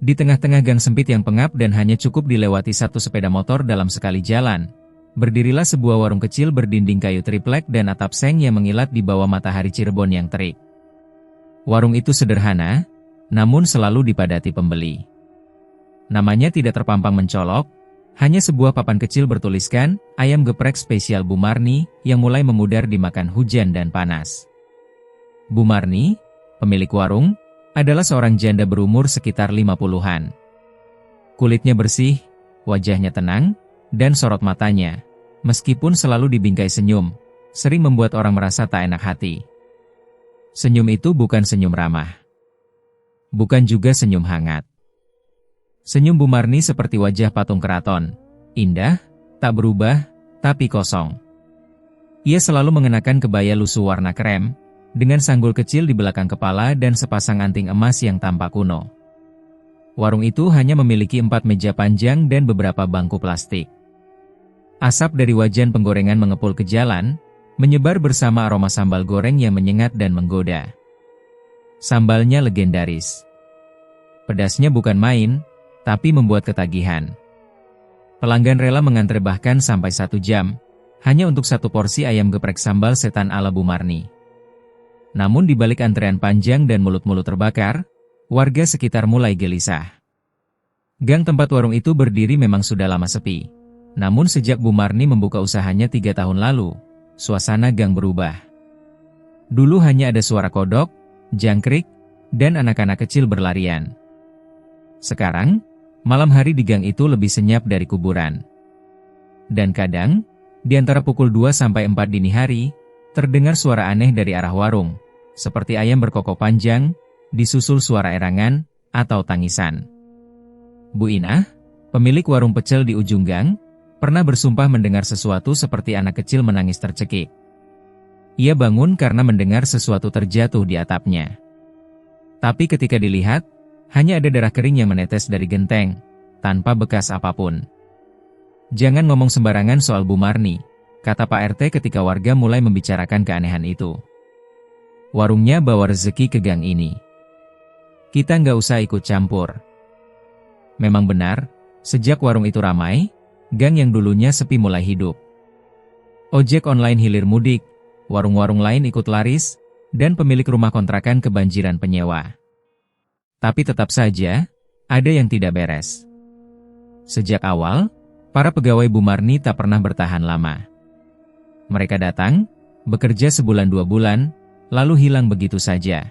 Di tengah-tengah gang sempit yang pengap dan hanya cukup dilewati satu sepeda motor dalam sekali jalan, berdirilah sebuah warung kecil berdinding kayu triplek dan atap seng yang mengilat di bawah matahari Cirebon yang terik. Warung itu sederhana, namun selalu dipadati pembeli. Namanya tidak terpampang mencolok, hanya sebuah papan kecil bertuliskan, ayam geprek spesial Bu Marni, yang mulai memudar dimakan hujan dan panas. Bu Marni, pemilik warung, adalah seorang janda berumur sekitar 50-an. Kulitnya bersih, wajahnya tenang, dan sorot matanya, meskipun selalu dibingkai senyum, sering membuat orang merasa tak enak hati. Senyum itu bukan senyum ramah. Bukan juga senyum hangat. Senyum Bu Marni seperti wajah patung keraton, indah, tak berubah, tapi kosong. Ia selalu mengenakan kebaya lusuh warna krem, dengan sanggul kecil di belakang kepala dan sepasang anting emas yang tampak kuno. Warung itu hanya memiliki 4 meja panjang dan beberapa bangku plastik. Asap dari wajan penggorengan mengepul ke jalan, menyebar bersama aroma sambal goreng yang menyengat dan menggoda. Sambalnya legendaris. Pedasnya bukan main, tapi membuat ketagihan. Pelanggan rela mengantre bahkan sampai 1 jam, hanya untuk 1 porsi ayam geprek sambal setan ala Bu Marni. Namun di balik antrean panjang dan mulut-mulut terbakar, warga sekitar mulai gelisah. Gang tempat warung itu berdiri memang sudah lama sepi. Namun sejak Bu Marni membuka usahanya 3 tahun lalu, suasana gang berubah. Dulu hanya ada suara kodok, jangkrik, dan anak-anak kecil berlarian. Sekarang, malam hari di gang itu lebih senyap dari kuburan. Dan kadang, di antara pukul 2 sampai 4 dini hari, terdengar suara aneh dari arah warung, seperti ayam berkokok panjang, disusul suara erangan, atau tangisan. Bu Inah, pemilik warung pecel di ujung gang, pernah bersumpah mendengar sesuatu seperti anak kecil menangis tercekik. Ia bangun karena mendengar sesuatu terjatuh di atapnya. Tapi ketika dilihat, hanya ada darah kering yang menetes dari genteng, tanpa bekas apapun. Jangan ngomong sembarangan soal Bu Marni, kata Pak RT ketika warga mulai membicarakan keanehan itu. Warungnya bawa rezeki ke gang ini. Kita nggak usah ikut campur. Memang benar, sejak warung itu ramai, gang yang dulunya sepi mulai hidup. Ojek online hilir mudik, warung-warung lain ikut laris, dan pemilik rumah kontrakan kebanjiran penyewa. Tapi tetap saja, ada yang tidak beres. Sejak awal, para pegawai Bu Marni tak pernah bertahan lama. Mereka datang, bekerja sebulan 2 bulan, lalu hilang begitu saja.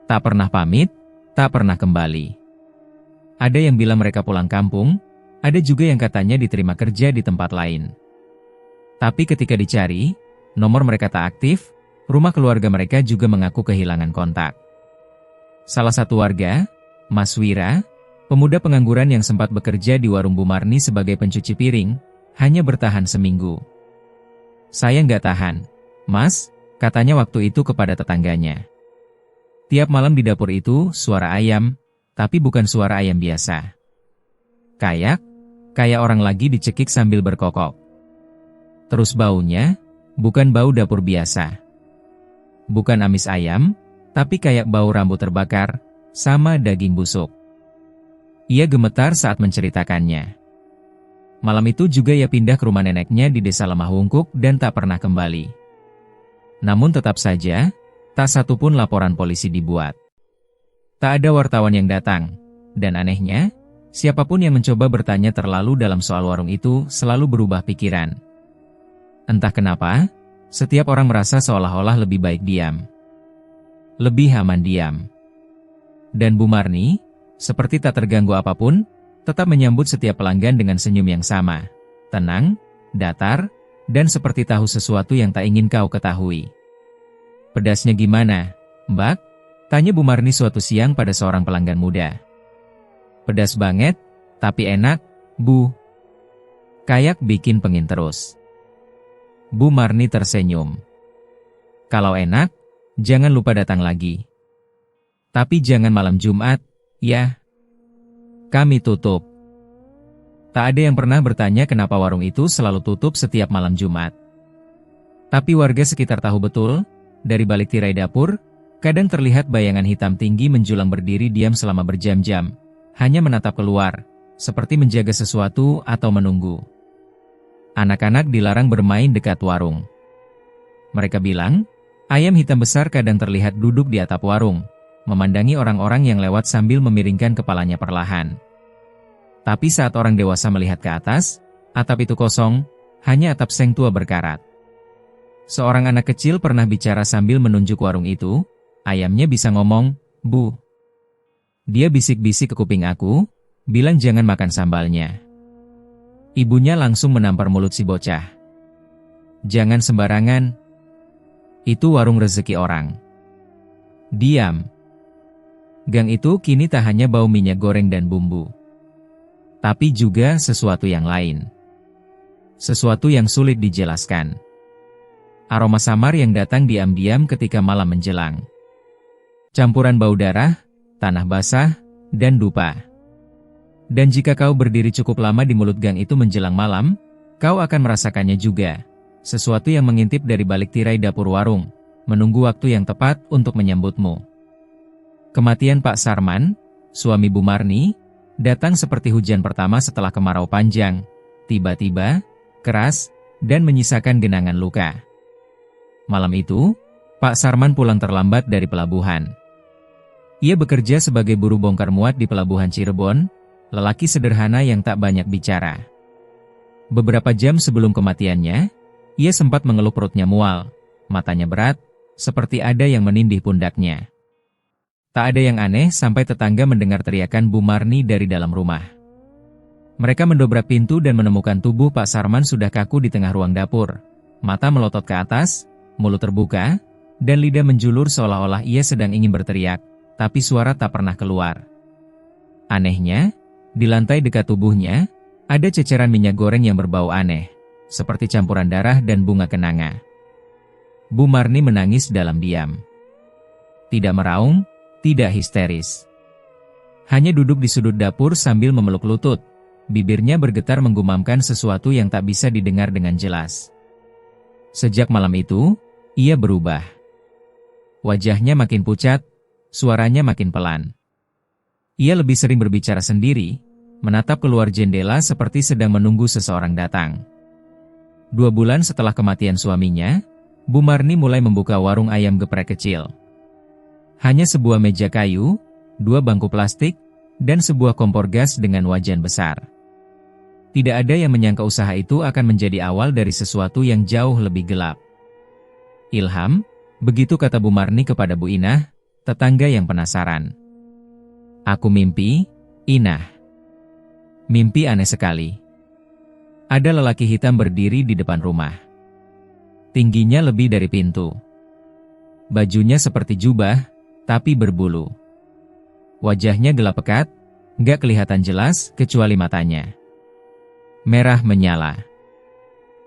Tak pernah pamit, tak pernah kembali. Ada yang bilang mereka pulang kampung, ada juga yang katanya diterima kerja di tempat lain. Tapi ketika dicari, nomor mereka tak aktif, rumah keluarga mereka juga mengaku kehilangan kontak. Salah satu warga, Mas Wira, pemuda pengangguran yang sempat bekerja di warung Bu Marni sebagai pencuci piring, hanya bertahan seminggu. Saya nggak tahan, Mas, katanya waktu itu kepada tetangganya. Tiap malam di dapur itu suara ayam, tapi bukan suara ayam biasa. Kayak orang lagi dicekik sambil berkokok. Terus baunya, bukan bau dapur biasa. Bukan amis ayam, tapi kayak bau rambut terbakar, sama daging busuk. Ia gemetar saat menceritakannya. Malam itu juga ia pindah ke rumah neneknya di desa Lemah Wungkuk dan tak pernah kembali. Namun tetap saja, tak satu pun laporan polisi dibuat. Tak ada wartawan yang datang, dan anehnya, siapapun yang mencoba bertanya terlalu dalam soal warung itu selalu berubah pikiran. Entah kenapa, setiap orang merasa seolah-olah lebih baik diam. Lebih aman diam. Dan Bu Marni, seperti tak terganggu apapun, tetap menyambut setiap pelanggan dengan senyum yang sama, tenang, datar, dan seperti tahu sesuatu yang tak ingin kau ketahui. Pedasnya gimana, Mbak? Tanya Bu Marni suatu siang pada seorang pelanggan muda. Pedas banget, tapi enak, Bu. Kayak bikin pengin terus. Bu Marni tersenyum. Kalau enak, jangan lupa datang lagi. Tapi jangan malam Jumat, ya. Kami tutup. Tak ada yang pernah bertanya kenapa warung itu selalu tutup setiap malam Jumat. Tapi warga sekitar tahu betul, dari balik tirai dapur, kadang terlihat bayangan hitam tinggi menjulang berdiri diam selama berjam-jam, hanya menatap keluar, seperti menjaga sesuatu atau menunggu. Anak-anak dilarang bermain dekat warung. Mereka bilang, ayam hitam besar kadang terlihat duduk di atap warung, memandangi orang-orang yang lewat sambil memiringkan kepalanya perlahan. Tapi saat orang dewasa melihat ke atas, atap itu kosong, hanya atap seng tua berkarat. Seorang anak kecil pernah bicara sambil menunjuk warung itu, ayamnya bisa ngomong, "Bu." Dia bisik-bisik ke kuping aku, bilang jangan makan sambalnya. Ibunya langsung menampar mulut si bocah. "Jangan sembarangan. Itu warung rezeki orang." "Diam." Gang itu kini tak hanya bau minyak goreng dan bumbu, tapi juga sesuatu yang lain. Sesuatu yang sulit dijelaskan. Aroma samar yang datang diam-diam ketika malam menjelang. Campuran bau darah, tanah basah, dan dupa. Dan jika kau berdiri cukup lama di mulut gang itu menjelang malam, kau akan merasakannya juga. Sesuatu yang mengintip dari balik tirai dapur warung, menunggu waktu yang tepat untuk menyambutmu. Kematian Pak Sarman, suami Bu Marni, datang seperti hujan pertama setelah kemarau panjang, tiba-tiba, keras, dan menyisakan genangan luka. Malam itu, Pak Sarman pulang terlambat dari pelabuhan. Ia bekerja sebagai buruh bongkar muat di pelabuhan Cirebon, lelaki sederhana yang tak banyak bicara. Beberapa jam sebelum kematiannya, ia sempat mengeluh perutnya mual, matanya berat, seperti ada yang menindih pundaknya. Tak ada yang aneh sampai tetangga mendengar teriakan Bu Marni dari dalam rumah. Mereka mendobrak pintu dan menemukan tubuh Pak Sarman sudah kaku di tengah ruang dapur. Mata melotot ke atas, mulut terbuka, dan lidah menjulur seolah-olah ia sedang ingin berteriak, tapi suara tak pernah keluar. Anehnya, di lantai dekat tubuhnya, ada ceceran minyak goreng yang berbau aneh, seperti campuran darah dan bunga kenanga. Bu Marni menangis dalam diam. Tidak meraung, tidak histeris. Hanya duduk di sudut dapur sambil memeluk lutut, bibirnya bergetar menggumamkan sesuatu yang tak bisa didengar dengan jelas. Sejak malam itu, ia berubah. Wajahnya makin pucat, suaranya makin pelan. Ia lebih sering berbicara sendiri, menatap keluar jendela seperti sedang menunggu seseorang datang. 2 bulan setelah kematian suaminya, Bu Marni mulai membuka warung ayam geprek kecil. Hanya sebuah meja kayu, 2 bangku plastik, dan sebuah kompor gas dengan wajan besar. Tidak ada yang menyangka usaha itu akan menjadi awal dari sesuatu yang jauh lebih gelap. Ilham, begitu kata Bu Marni kepada Bu Inah, tetangga yang penasaran. "Aku mimpi, Inah. Mimpi aneh sekali. Ada lelaki hitam berdiri di depan rumah. Tingginya lebih dari pintu. Bajunya seperti jubah, tapi berbulu. Wajahnya gelap pekat, gak kelihatan jelas kecuali matanya. Merah menyala.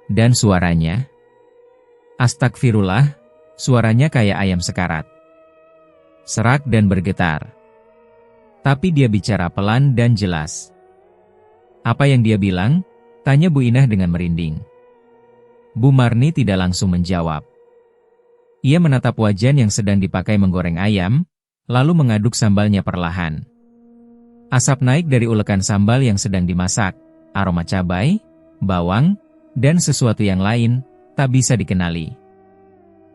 Dan suaranya, astagfirullah, suaranya kayak ayam sekarat. Serak dan bergetar. Tapi dia bicara pelan dan jelas." "Apa yang dia bilang?" tanya Bu Inah dengan merinding. Bu Marni tidak langsung menjawab. Ia menatap wajan yang sedang dipakai menggoreng ayam, lalu mengaduk sambalnya perlahan. Asap naik dari ulekan sambal yang sedang dimasak, aroma cabai, bawang, dan sesuatu yang lain, tak bisa dikenali.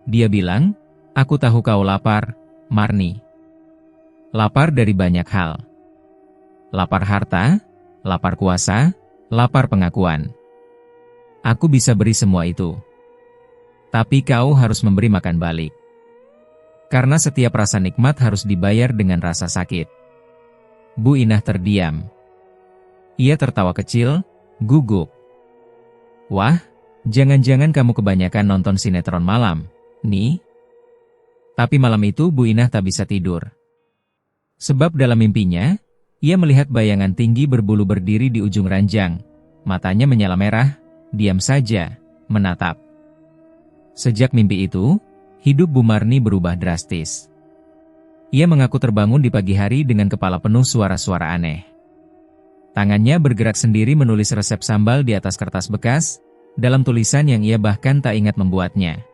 Dia bilang, "Aku tahu kau lapar, Marni. Lapar dari banyak hal. Lapar harta, lapar kuasa, lapar pengakuan. Aku bisa beri semua itu. Tapi kau harus memberi makan balik. Karena setiap rasa nikmat harus dibayar dengan rasa sakit." Bu Inah terdiam. Ia tertawa kecil, gugup. "Wah, jangan-jangan kamu kebanyakan nonton sinetron malam, nih?" Tapi malam itu Bu Inah tak bisa tidur. Sebab dalam mimpinya, ia melihat bayangan tinggi berbulu berdiri di ujung ranjang. Matanya menyala merah, diam saja, menatap. Sejak mimpi itu, hidup Bu Marni berubah drastis. Ia mengaku terbangun di pagi hari dengan kepala penuh suara-suara aneh. Tangannya bergerak sendiri menulis resep sambal di atas kertas bekas, dalam tulisan yang ia bahkan tak ingat membuatnya.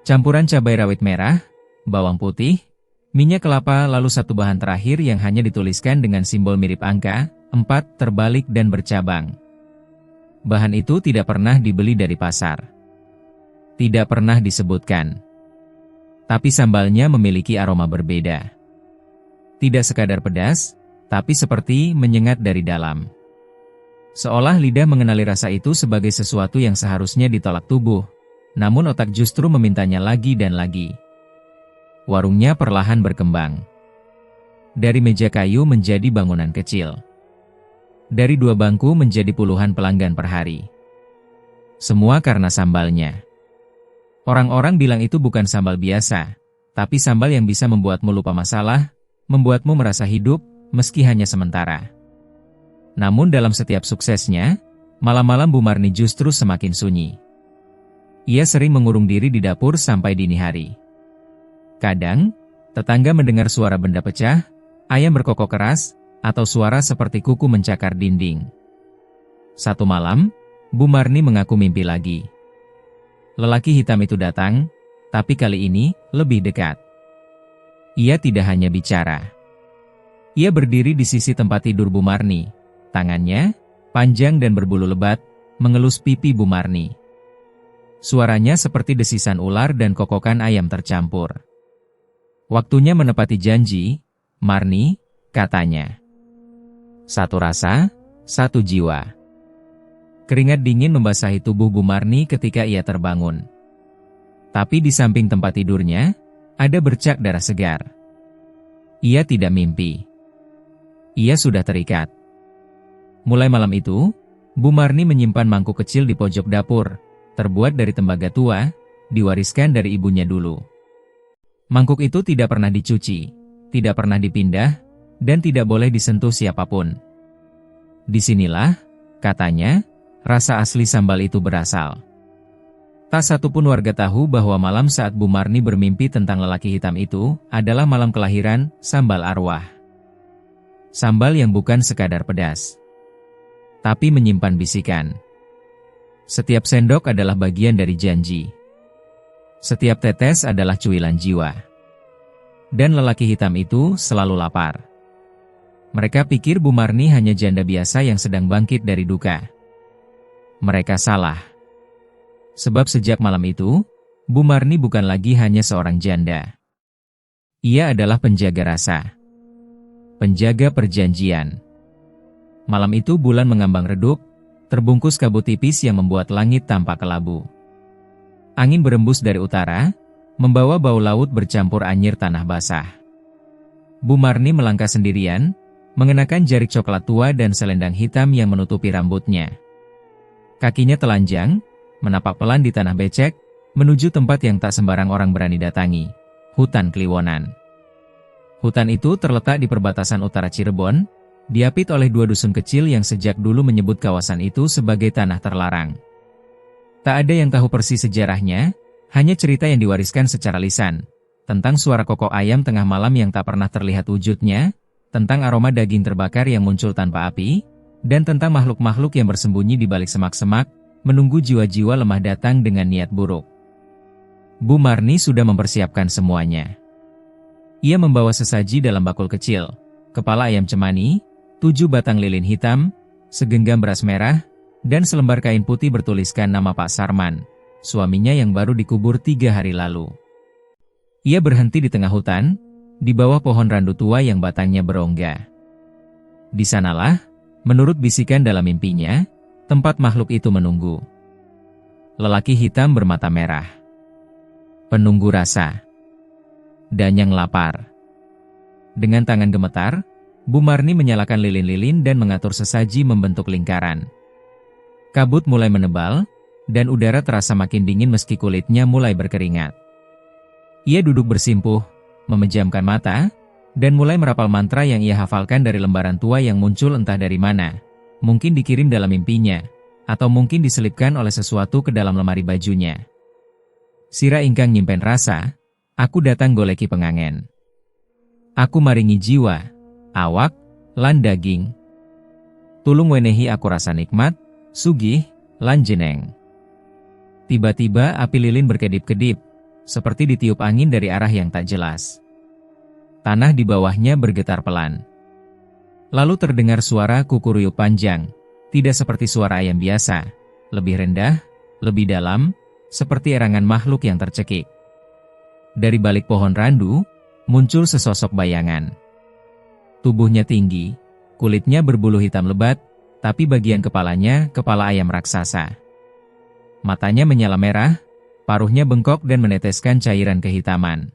Campuran cabai rawit merah, bawang putih, Minyak kelapa lalu satu bahan terakhir yang hanya dituliskan dengan simbol mirip angka, 4 terbalik dan bercabang. Bahan itu tidak pernah dibeli dari pasar. Tidak pernah disebutkan. Tapi sambalnya memiliki aroma berbeda. Tidak sekadar pedas, tapi seperti menyengat dari dalam. Seolah lidah mengenali rasa itu sebagai sesuatu yang seharusnya ditolak tubuh, namun otak justru memintanya lagi dan lagi. Warungnya perlahan berkembang. Dari meja kayu menjadi bangunan kecil. Dari 2 bangku menjadi puluhan pelanggan per hari. Semua karena sambalnya. Orang-orang bilang itu bukan sambal biasa, tapi sambal yang bisa membuatmu lupa masalah, membuatmu merasa hidup, meski hanya sementara. Namun dalam setiap suksesnya, malam-malam Bu Marni justru semakin sunyi. Ia sering mengurung diri di dapur sampai dini hari. Kadang, tetangga mendengar suara benda pecah, ayam berkokok keras, atau suara seperti kuku mencakar dinding. Satu malam, Bu Marni mengaku mimpi lagi. Lelaki hitam itu datang, tapi kali ini lebih dekat. Ia tidak hanya bicara. Ia berdiri di sisi tempat tidur Bu Marni. Tangannya, panjang dan berbulu lebat, mengelus pipi Bu Marni. Suaranya seperti desisan ular dan kokokan ayam tercampur. Waktunya menepati janji, Marni, katanya. Satu rasa, satu jiwa. Keringat dingin membasahi tubuh Bu Marni ketika ia terbangun. Tapi di samping tempat tidurnya, ada bercak darah segar. Ia tidak mimpi. Ia sudah terikat. Mulai malam itu, Bu Marni menyimpan mangkuk kecil di pojok dapur, terbuat dari tembaga tua, diwariskan dari ibunya dulu. Mangkuk itu tidak pernah dicuci, tidak pernah dipindah, dan tidak boleh disentuh siapapun. Disinilah, katanya, rasa asli sambal itu berasal. Tak satu pun warga tahu bahwa malam saat Bu Marni bermimpi tentang lelaki hitam itu adalah malam kelahiran sambal arwah. Sambal yang bukan sekadar pedas, tapi menyimpan bisikan. Setiap sendok adalah bagian dari janji. Setiap tetes adalah cuilan jiwa. Dan lelaki hitam itu selalu lapar. Mereka pikir Bu Marni hanya janda biasa yang sedang bangkit dari duka. Mereka salah. Sebab sejak malam itu, Bu Marni bukan lagi hanya seorang janda. Ia adalah penjaga rasa. Penjaga perjanjian. Malam itu bulan mengambang redup, terbungkus kabut tipis yang membuat langit tampak kelabu. Angin berembus dari utara, membawa bau laut bercampur anyir tanah basah. Bu Marni melangkah sendirian, mengenakan jarik coklat tua dan selendang hitam yang menutupi rambutnya. Kakinya telanjang, menapak pelan di tanah becek, menuju tempat yang tak sembarang orang berani datangi, hutan Kliwonan. Hutan itu terletak di perbatasan utara Cirebon, diapit oleh 2 dusun kecil yang sejak dulu menyebut kawasan itu sebagai tanah terlarang. Tak ada yang tahu persis sejarahnya, hanya cerita yang diwariskan secara lisan, tentang suara kokok ayam tengah malam yang tak pernah terlihat wujudnya, tentang aroma daging terbakar yang muncul tanpa api, dan tentang makhluk-makhluk yang bersembunyi di balik semak-semak, menunggu jiwa-jiwa lemah datang dengan niat buruk. Bu Marni sudah mempersiapkan semuanya. Ia membawa sesaji dalam bakul kecil, kepala ayam cemani, 7 batang lilin hitam, segenggam beras merah, dan selembar kain putih bertuliskan nama Pak Sarman, suaminya yang baru dikubur 3 hari lalu. Ia berhenti di tengah hutan, di bawah pohon randu tua yang batangnya berongga. Di sanalah, menurut bisikan dalam mimpinya, tempat makhluk itu menunggu. Lelaki hitam bermata merah. Penunggu rasa. Dan yang lapar. Dengan tangan gemetar, Bu Marni menyalakan lilin-lilin dan mengatur sesaji membentuk lingkaran. Kabut mulai menebal, dan udara terasa makin dingin meski kulitnya mulai berkeringat. Ia duduk bersimpuh, memejamkan mata, dan mulai merapal mantra yang ia hafalkan dari lembaran tua yang muncul entah dari mana. Mungkin dikirim dalam mimpinya, atau mungkin diselipkan oleh sesuatu ke dalam lemari bajunya. Sira ingkang nyimpen rasa, aku datang goleki pengangen. Aku maringi jiwa, awak, lan daging. Tulung wenehi aku rasa nikmat, sugih, lan jeneng. Tiba-tiba api lilin berkedip-kedip, seperti ditiup angin dari arah yang tak jelas. Tanah di bawahnya bergetar pelan. Lalu terdengar suara kukuruyuk panjang, tidak seperti suara ayam biasa, lebih rendah, lebih dalam, seperti erangan makhluk yang tercekik. Dari balik pohon randu, muncul sesosok bayangan. Tubuhnya tinggi, kulitnya berbulu hitam lebat, tapi bagian kepalanya kepala ayam raksasa. Matanya menyala merah, paruhnya bengkok dan meneteskan cairan kehitaman.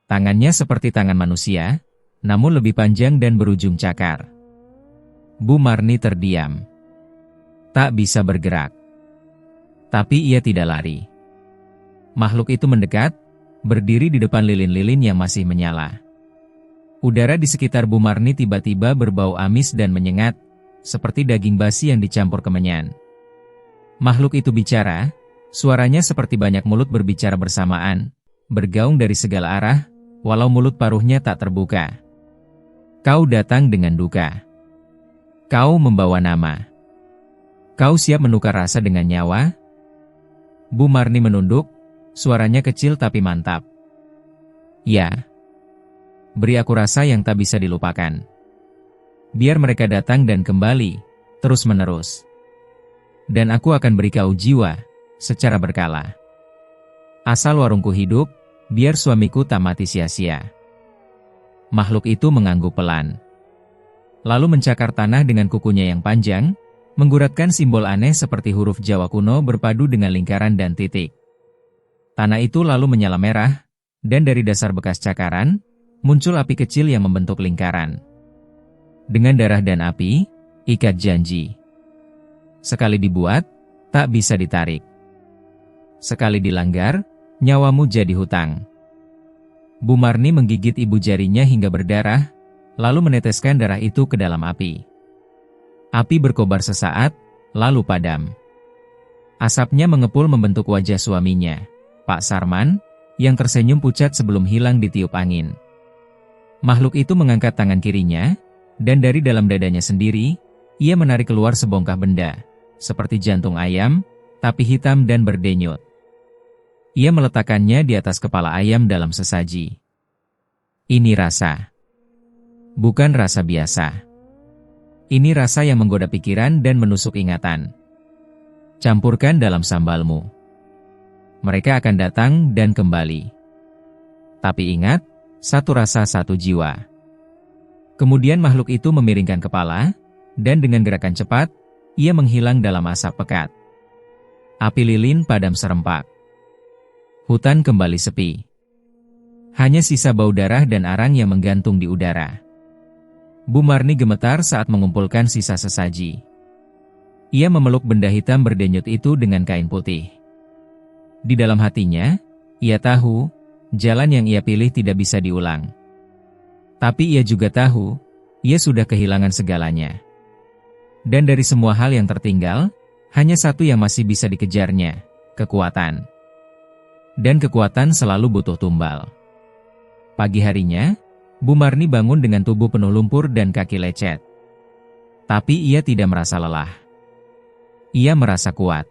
Tangannya seperti tangan manusia, namun lebih panjang dan berujung cakar. Bu Marni terdiam. Tak bisa bergerak. Tapi ia tidak lari. Makhluk itu mendekat, berdiri di depan lilin-lilin yang masih menyala. Udara di sekitar Bu Marni tiba-tiba berbau amis dan menyengat, seperti daging basi yang dicampur kemenyan. Makhluk itu bicara, suaranya seperti banyak mulut berbicara bersamaan, bergaung dari segala arah, walau mulut paruhnya tak terbuka. Kau datang dengan duka. Kau membawa nama. Kau siap menukar rasa dengan nyawa? Bu Marni menunduk, suaranya kecil tapi mantap. Ya. Beri aku rasa yang tak bisa dilupakan. Biar mereka datang dan kembali, terus-menerus. Dan aku akan beri kau jiwa, secara berkala. Asal warungku hidup, biar suamiku tak mati sia-sia. Makhluk itu mengangguk pelan. Lalu mencakar tanah dengan kukunya yang panjang, mengguratkan simbol aneh seperti huruf Jawa kuno berpadu dengan lingkaran dan titik. Tanah itu lalu menyala merah, dan dari dasar bekas cakaran, muncul api kecil yang membentuk lingkaran. Dengan darah dan api, ikat janji. Sekali dibuat, tak bisa ditarik. Sekali dilanggar, nyawamu jadi hutang. Bu Marni menggigit ibu jarinya hingga berdarah, lalu meneteskan darah itu ke dalam api. Api berkobar sesaat, lalu padam. Asapnya mengepul membentuk wajah suaminya, Pak Sarman, yang tersenyum pucat sebelum hilang ditiup angin. Makhluk itu mengangkat tangan kirinya, dan dari dalam dadanya sendiri, ia menarik keluar sebongkah benda, seperti jantung ayam, tapi hitam dan berdenyut. Ia meletakkannya di atas kepala ayam dalam sesaji. Ini rasa. Bukan rasa biasa. Ini rasa yang menggoda pikiran dan menusuk ingatan. Campurkan dalam sambalmu. Mereka akan datang dan kembali. Tapi ingat, satu rasa satu jiwa. Kemudian makhluk itu memiringkan kepala, dan dengan gerakan cepat, ia menghilang dalam asap pekat. Api lilin padam serempak. Hutan kembali sepi. Hanya sisa bau darah dan arang yang menggantung di udara. Bu Marni gemetar saat mengumpulkan sisa sesaji. Ia memeluk benda hitam berdenyut itu dengan kain putih. Di dalam hatinya, ia tahu, jalan yang ia pilih tidak bisa diulang. Tapi ia juga tahu, ia sudah kehilangan segalanya. Dan dari semua hal yang tertinggal, hanya satu yang masih bisa dikejarnya, kekuatan. Dan kekuatan selalu butuh tumbal. Pagi harinya, Bu Marni bangun dengan tubuh penuh lumpur dan kaki lecet. Tapi ia tidak merasa lelah. Ia merasa kuat.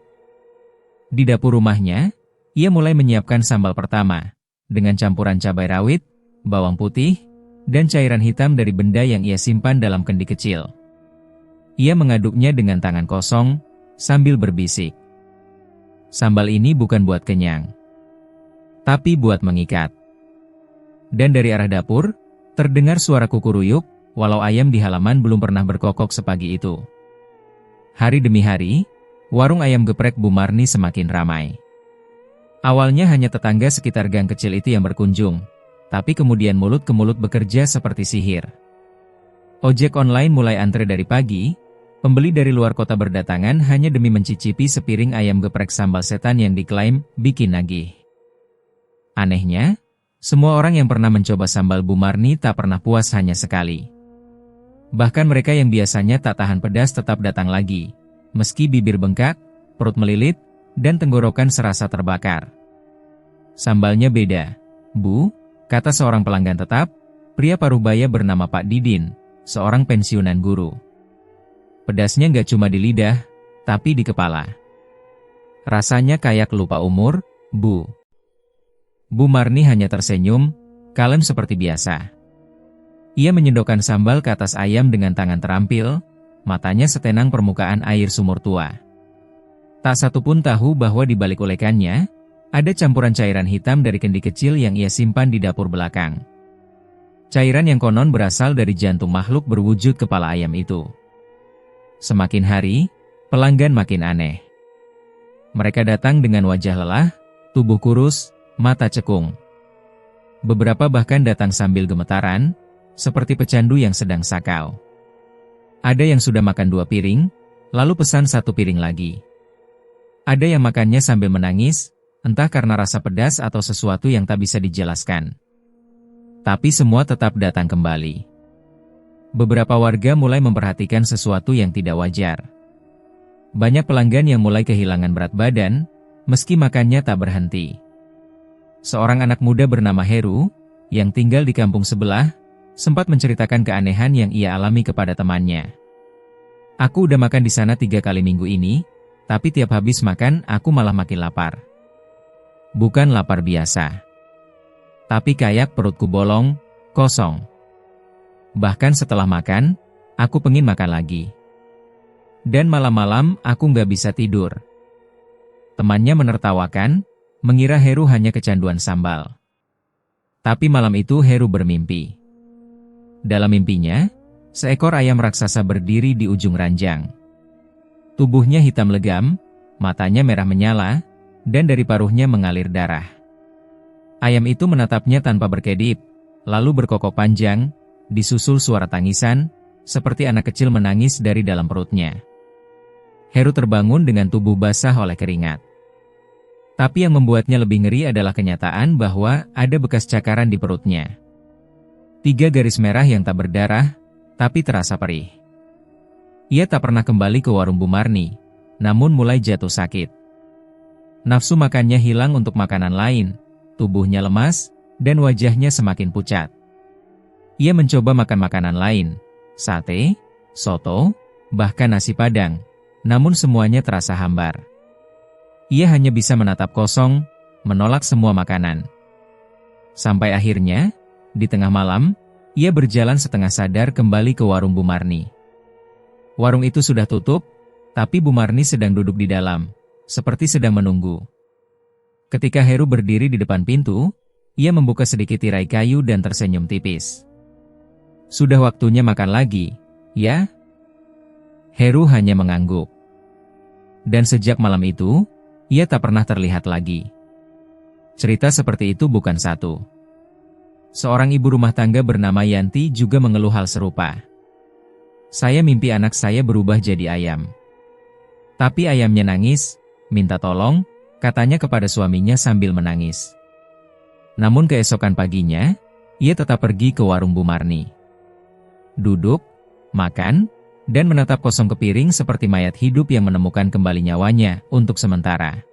Di dapur rumahnya, ia mulai menyiapkan sambal pertama, dengan campuran cabai rawit, bawang putih, dan cairan hitam dari benda yang ia simpan dalam kendi kecil. Ia mengaduknya dengan tangan kosong, sambil berbisik. Sambal ini bukan buat kenyang, tapi buat mengikat. Dan dari arah dapur, terdengar suara kukuruyuk, walau ayam di halaman belum pernah berkokok sepagi itu. Hari demi hari, warung ayam geprek Bu Marni semakin ramai. Awalnya hanya tetangga sekitar gang kecil itu yang berkunjung, tapi kemudian mulut ke mulut bekerja seperti sihir. Ojek online mulai antre dari pagi, pembeli dari luar kota berdatangan hanya demi mencicipi sepiring ayam geprek sambal setan yang diklaim bikin nagih. Anehnya, semua orang yang pernah mencoba sambal Bu Marni tak pernah puas hanya sekali. Bahkan mereka yang biasanya tak tahan pedas tetap datang lagi, meski bibir bengkak, perut melilit, dan tenggorokan serasa terbakar. Sambalnya beda, Bu, kata seorang pelanggan tetap, pria paruh baya bernama Pak Didin, seorang pensiunan guru. Pedasnya nggak cuma di lidah, tapi di kepala. Rasanya kayak lupa umur, Bu. Bu Marni hanya tersenyum, kalem seperti biasa. Ia menyendokkan sambal ke atas ayam dengan tangan terampil, matanya setenang permukaan air sumur tua. Tak satu pun tahu bahwa di balik ulekannya, ada campuran cairan hitam dari kendi kecil yang ia simpan di dapur belakang. Cairan yang konon berasal dari jantung makhluk berwujud kepala ayam itu. Semakin hari, pelanggan makin aneh. Mereka datang dengan wajah lelah, tubuh kurus, mata cekung. Beberapa bahkan datang sambil gemetaran, seperti pecandu yang sedang sakau. Ada yang sudah makan 2 piring, lalu pesan 1 piring lagi. Ada yang makannya sambil menangis, entah karena rasa pedas atau sesuatu yang tak bisa dijelaskan. Tapi semua tetap datang kembali. Beberapa warga mulai memperhatikan sesuatu yang tidak wajar. Banyak pelanggan yang mulai kehilangan berat badan, meski makannya tak berhenti. Seorang anak muda bernama Heru, yang tinggal di kampung sebelah, sempat menceritakan keanehan yang ia alami kepada temannya. Aku udah makan di sana 3 kali minggu ini, tapi tiap habis makan aku malah makin lapar. Bukan lapar biasa. Tapi kayak perutku bolong, kosong. Bahkan setelah makan, aku pengen makan lagi. Dan malam-malam aku nggak bisa tidur. Temannya menertawakan, mengira Heru hanya kecanduan sambal. Tapi malam itu Heru bermimpi. Dalam mimpinya, seekor ayam raksasa berdiri di ujung ranjang. Tubuhnya hitam legam, matanya merah menyala, dan dari paruhnya mengalir darah. Ayam itu menatapnya tanpa berkedip, lalu berkokok panjang, disusul suara tangisan, seperti anak kecil menangis dari dalam perutnya. Heru terbangun dengan tubuh basah oleh keringat. Tapi yang membuatnya lebih ngeri adalah kenyataan bahwa ada bekas cakaran di perutnya. 3 garis merah yang tak berdarah, tapi terasa perih. Ia tak pernah kembali ke warung Bu Marni, namun mulai jatuh sakit. Nafsu makannya hilang untuk makanan lain, tubuhnya lemas, dan wajahnya semakin pucat. Ia mencoba makan makanan lain, sate, soto, bahkan nasi padang, namun semuanya terasa hambar. Ia hanya bisa menatap kosong, menolak semua makanan. Sampai akhirnya, di tengah malam, ia berjalan setengah sadar kembali ke warung Bu Marni. Warung itu sudah tutup, tapi Bu Marni sedang duduk di dalam, seperti sedang menunggu. Ketika Heru berdiri di depan pintu, ia membuka sedikit tirai kayu dan tersenyum tipis. Sudah waktunya makan lagi, ya? Heru hanya mengangguk. Dan sejak malam itu, ia tak pernah terlihat lagi. Cerita seperti itu bukan satu. Seorang ibu rumah tangga bernama Yanti juga mengeluh hal serupa. Saya mimpi anak saya berubah jadi ayam. Tapi ayamnya nangis, minta tolong, katanya kepada suaminya sambil menangis. Namun keesokan paginya, ia tetap pergi ke warung Bu Marni. Duduk, makan, dan menatap kosong ke piring seperti mayat hidup yang menemukan kembali nyawanya untuk sementara.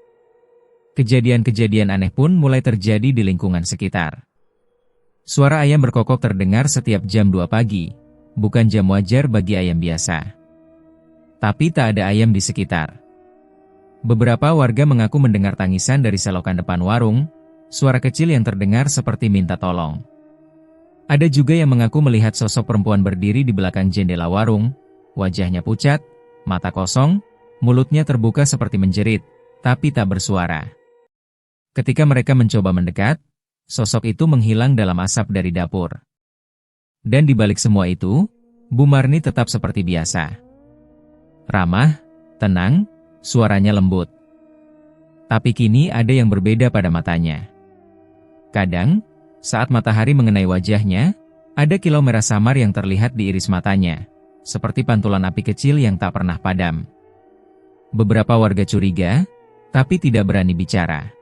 Kejadian-kejadian aneh pun mulai terjadi di lingkungan sekitar. Suara ayam berkokok terdengar setiap jam 2 pagi, bukan jam wajar bagi ayam biasa. Tapi tak ada ayam di sekitar. Beberapa warga mengaku mendengar tangisan dari selokan depan warung, suara kecil yang terdengar seperti minta tolong. Ada juga yang mengaku melihat sosok perempuan berdiri di belakang jendela warung, wajahnya pucat, mata kosong, mulutnya terbuka seperti menjerit, tapi tak bersuara. Ketika mereka mencoba mendekat, sosok itu menghilang dalam asap dari dapur. Dan di balik semua itu, Bu Marni tetap seperti biasa. Ramah, tenang, suaranya lembut. Tapi kini ada yang berbeda pada matanya. Kadang, saat matahari mengenai wajahnya, ada kilau merah samar yang terlihat di iris matanya, seperti pantulan api kecil yang tak pernah padam. Beberapa warga curiga, tapi tidak berani bicara.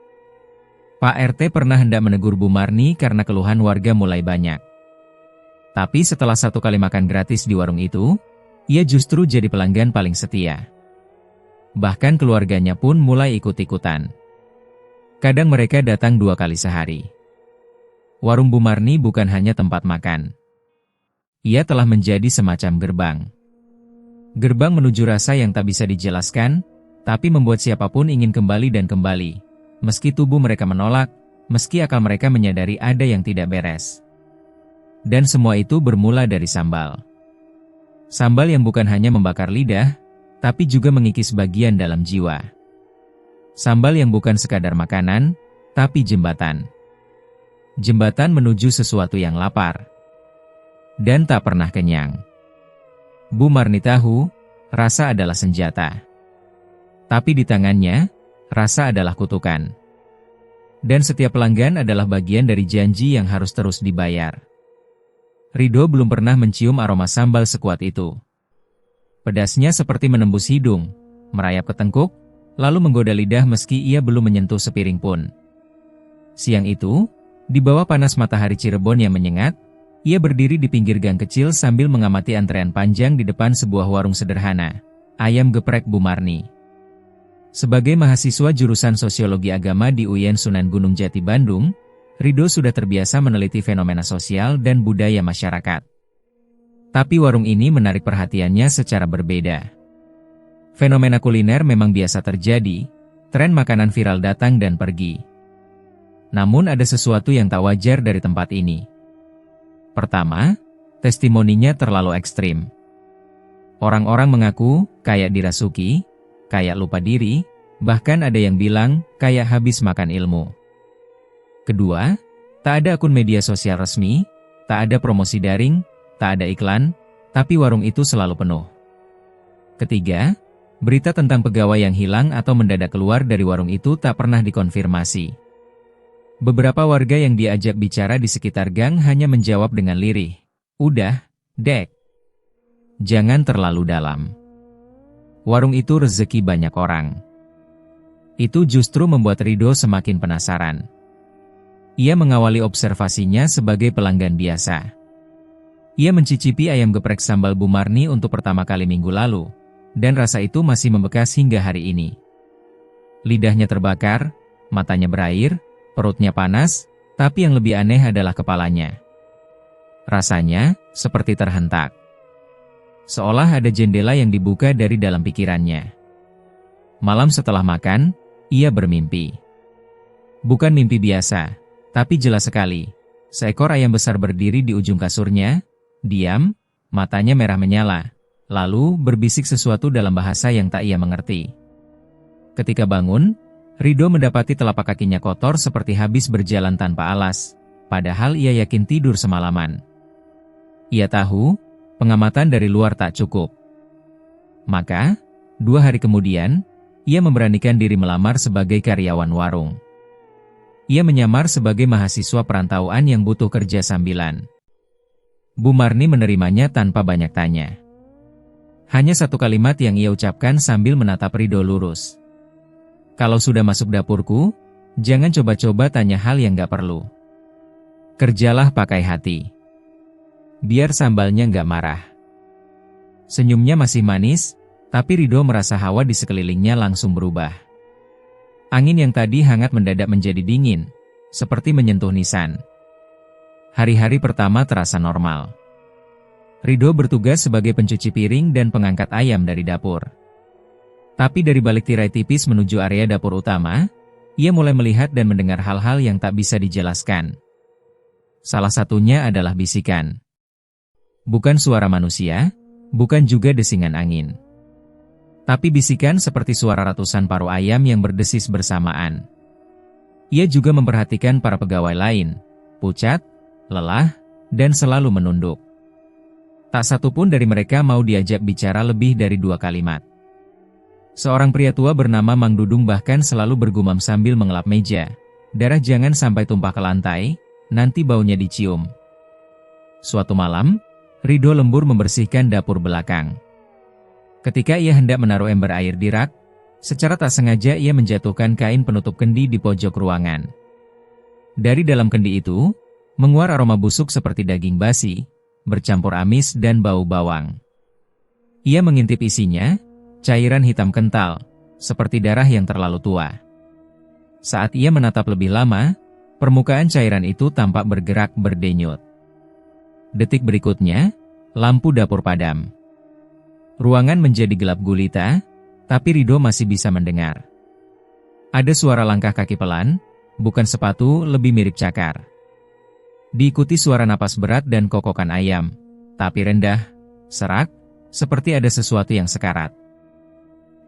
Pak RT pernah hendak menegur Bu Marni karena keluhan warga mulai banyak. Tapi setelah 1 kali makan gratis di warung itu, ia justru jadi pelanggan paling setia. Bahkan keluarganya pun mulai ikut-ikutan. Kadang mereka datang 2 kali sehari. Warung Bu Marni bukan hanya tempat makan. Ia telah menjadi semacam gerbang. Gerbang menuju rasa yang tak bisa dijelaskan, tapi membuat siapapun ingin kembali dan kembali. Meski tubuh mereka menolak, meski akal mereka menyadari ada yang tidak beres. Dan semua itu bermula dari sambal. Sambal yang bukan hanya membakar lidah, tapi juga mengikis bagian dalam jiwa. Sambal yang bukan sekadar makanan, tapi jembatan. Jembatan menuju sesuatu yang lapar dan tak pernah kenyang. Bu Marni tahu, rasa adalah senjata. Tapi di tangannya, rasa adalah kutukan. Dan setiap pelanggan adalah bagian dari janji yang harus terus dibayar. Ridho belum pernah mencium aroma sambal sekuat itu. Pedasnya seperti menembus hidung, merayap ke tengkuk, lalu menggoda lidah meski ia belum menyentuh sepiring pun. Siang itu, di bawah panas matahari Cirebon yang menyengat, ia berdiri di pinggir gang kecil sambil mengamati antrean panjang di depan sebuah warung sederhana, ayam geprek Bu Marni. Sebagai mahasiswa jurusan Sosiologi Agama di UIN Sunan Gunung Jati Bandung, Ridho sudah terbiasa meneliti fenomena sosial dan budaya masyarakat. Tapi warung ini menarik perhatiannya secara berbeda. Fenomena kuliner memang biasa terjadi, tren makanan viral datang dan pergi. Namun ada sesuatu yang tak wajar dari tempat ini. Pertama, testimoninya terlalu ekstrim. Orang-orang mengaku kayak dirasuki, kayak lupa diri, bahkan ada yang bilang kayak habis makan ilmu. Kedua, tak ada akun media sosial resmi, tak ada promosi daring, tak ada iklan, tapi warung itu selalu penuh. Ketiga, berita tentang pegawai yang hilang atau mendadak keluar dari warung itu tak pernah dikonfirmasi. Beberapa warga yang diajak bicara di sekitar gang hanya menjawab dengan lirih, "Udah, Dek. Jangan terlalu dalam." Warung itu rezeki banyak orang. Itu justru membuat Ridho semakin penasaran. Ia mengawali observasinya sebagai pelanggan biasa. Ia mencicipi ayam geprek sambal Bu Marni untuk pertama kali minggu lalu, dan rasa itu masih membekas hingga hari ini. Lidahnya terbakar, matanya berair, perutnya panas, tapi yang lebih aneh adalah kepalanya. Rasanya seperti terhentak. Seolah ada jendela yang dibuka dari dalam pikirannya. Malam setelah makan, ia bermimpi. Bukan mimpi biasa, tapi jelas sekali. Seekor ayam besar berdiri di ujung kasurnya, diam, matanya merah menyala, lalu berbisik sesuatu dalam bahasa yang tak ia mengerti. Ketika bangun, Ridho mendapati telapak kakinya kotor seperti habis berjalan tanpa alas, padahal ia yakin tidur semalaman. Ia tahu, pengamatan dari luar tak cukup. Maka, 2 hari kemudian, ia memberanikan diri melamar sebagai karyawan warung. Ia menyamar sebagai mahasiswa perantauan yang butuh kerja sambilan. Bu Marni menerimanya tanpa banyak tanya. Hanya satu kalimat yang ia ucapkan sambil menatap Ridho lurus. "Kalau sudah masuk dapurku, jangan coba-coba tanya hal yang gak perlu. Kerjalah pakai hati. Biar sambalnya gak marah." Senyumnya masih manis, tapi Ridho merasa hawa di sekelilingnya langsung berubah. Angin yang tadi hangat mendadak menjadi dingin, seperti menyentuh nisan. Hari-hari pertama terasa normal. Ridho bertugas sebagai pencuci piring dan pengangkat ayam dari dapur. Tapi dari balik tirai tipis menuju area dapur utama, ia mulai melihat dan mendengar hal-hal yang tak bisa dijelaskan. Salah satunya adalah bisikan. Bukan suara manusia, bukan juga desingan angin. Tapi bisikan seperti suara ratusan paruh ayam yang berdesis bersamaan. Ia juga memperhatikan para pegawai lain, pucat, lelah, dan selalu menunduk. Tak satu pun dari mereka mau diajak bicara lebih dari 2 kalimat. Seorang pria tua bernama Mang Dudung bahkan selalu bergumam sambil mengelap meja, "Darah jangan sampai tumpah ke lantai, nanti baunya dicium." Suatu malam, Ridho lembur membersihkan dapur belakang. Ketika ia hendak menaruh ember air di rak, secara tak sengaja ia menjatuhkan kain penutup kendi di pojok ruangan. Dari dalam kendi itu, menguar aroma busuk seperti daging basi, bercampur amis dan bau bawang. Ia mengintip isinya, cairan hitam kental, seperti darah yang terlalu tua. Saat ia menatap lebih lama, permukaan cairan itu tampak bergerak berdenyut. Detik berikutnya, lampu dapur padam. Ruangan menjadi gelap gulita, tapi Ridho masih bisa mendengar. Ada suara langkah kaki pelan, bukan sepatu, lebih mirip cakar. Diikuti suara napas berat dan kokokan ayam, tapi rendah, serak, seperti ada sesuatu yang sekarat.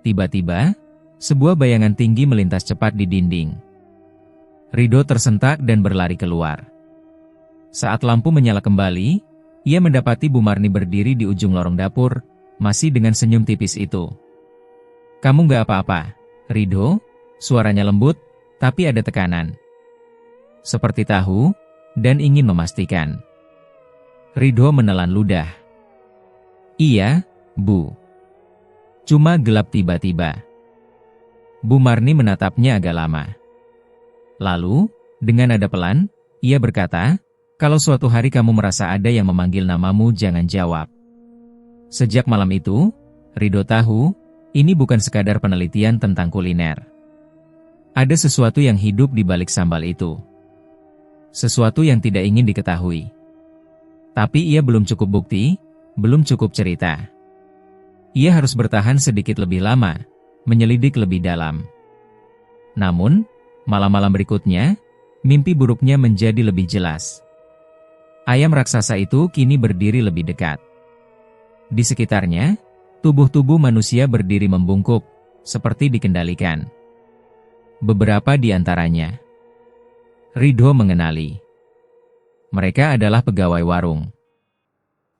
Tiba-tiba, sebuah bayangan tinggi melintas cepat di dinding. Ridho tersentak dan berlari keluar. Saat lampu menyala kembali, ia mendapati Bu Marni berdiri di ujung lorong dapur, masih dengan senyum tipis itu. "Kamu nggak apa-apa, Ridho?" Suaranya lembut, tapi ada tekanan. Seperti tahu, dan ingin memastikan. Ridho menelan ludah. "Iya, Bu. Cuma gelap tiba-tiba." Bu Marni menatapnya agak lama. Lalu, dengan nada pelan, ia berkata, "Kalau suatu hari kamu merasa ada yang memanggil namamu, jangan jawab." Sejak malam itu, Ridho tahu, ini bukan sekadar penelitian tentang kuliner. Ada sesuatu yang hidup di balik sambal itu. Sesuatu yang tidak ingin diketahui. Tapi ia belum cukup bukti, belum cukup cerita. Ia harus bertahan sedikit lebih lama, menyelidik lebih dalam. Namun, malam-malam berikutnya, mimpi buruknya menjadi lebih jelas. Ayam raksasa itu kini berdiri lebih dekat. Di sekitarnya, tubuh-tubuh manusia berdiri membungkuk, seperti dikendalikan. Beberapa di antaranya Ridho mengenali. Mereka adalah pegawai warung.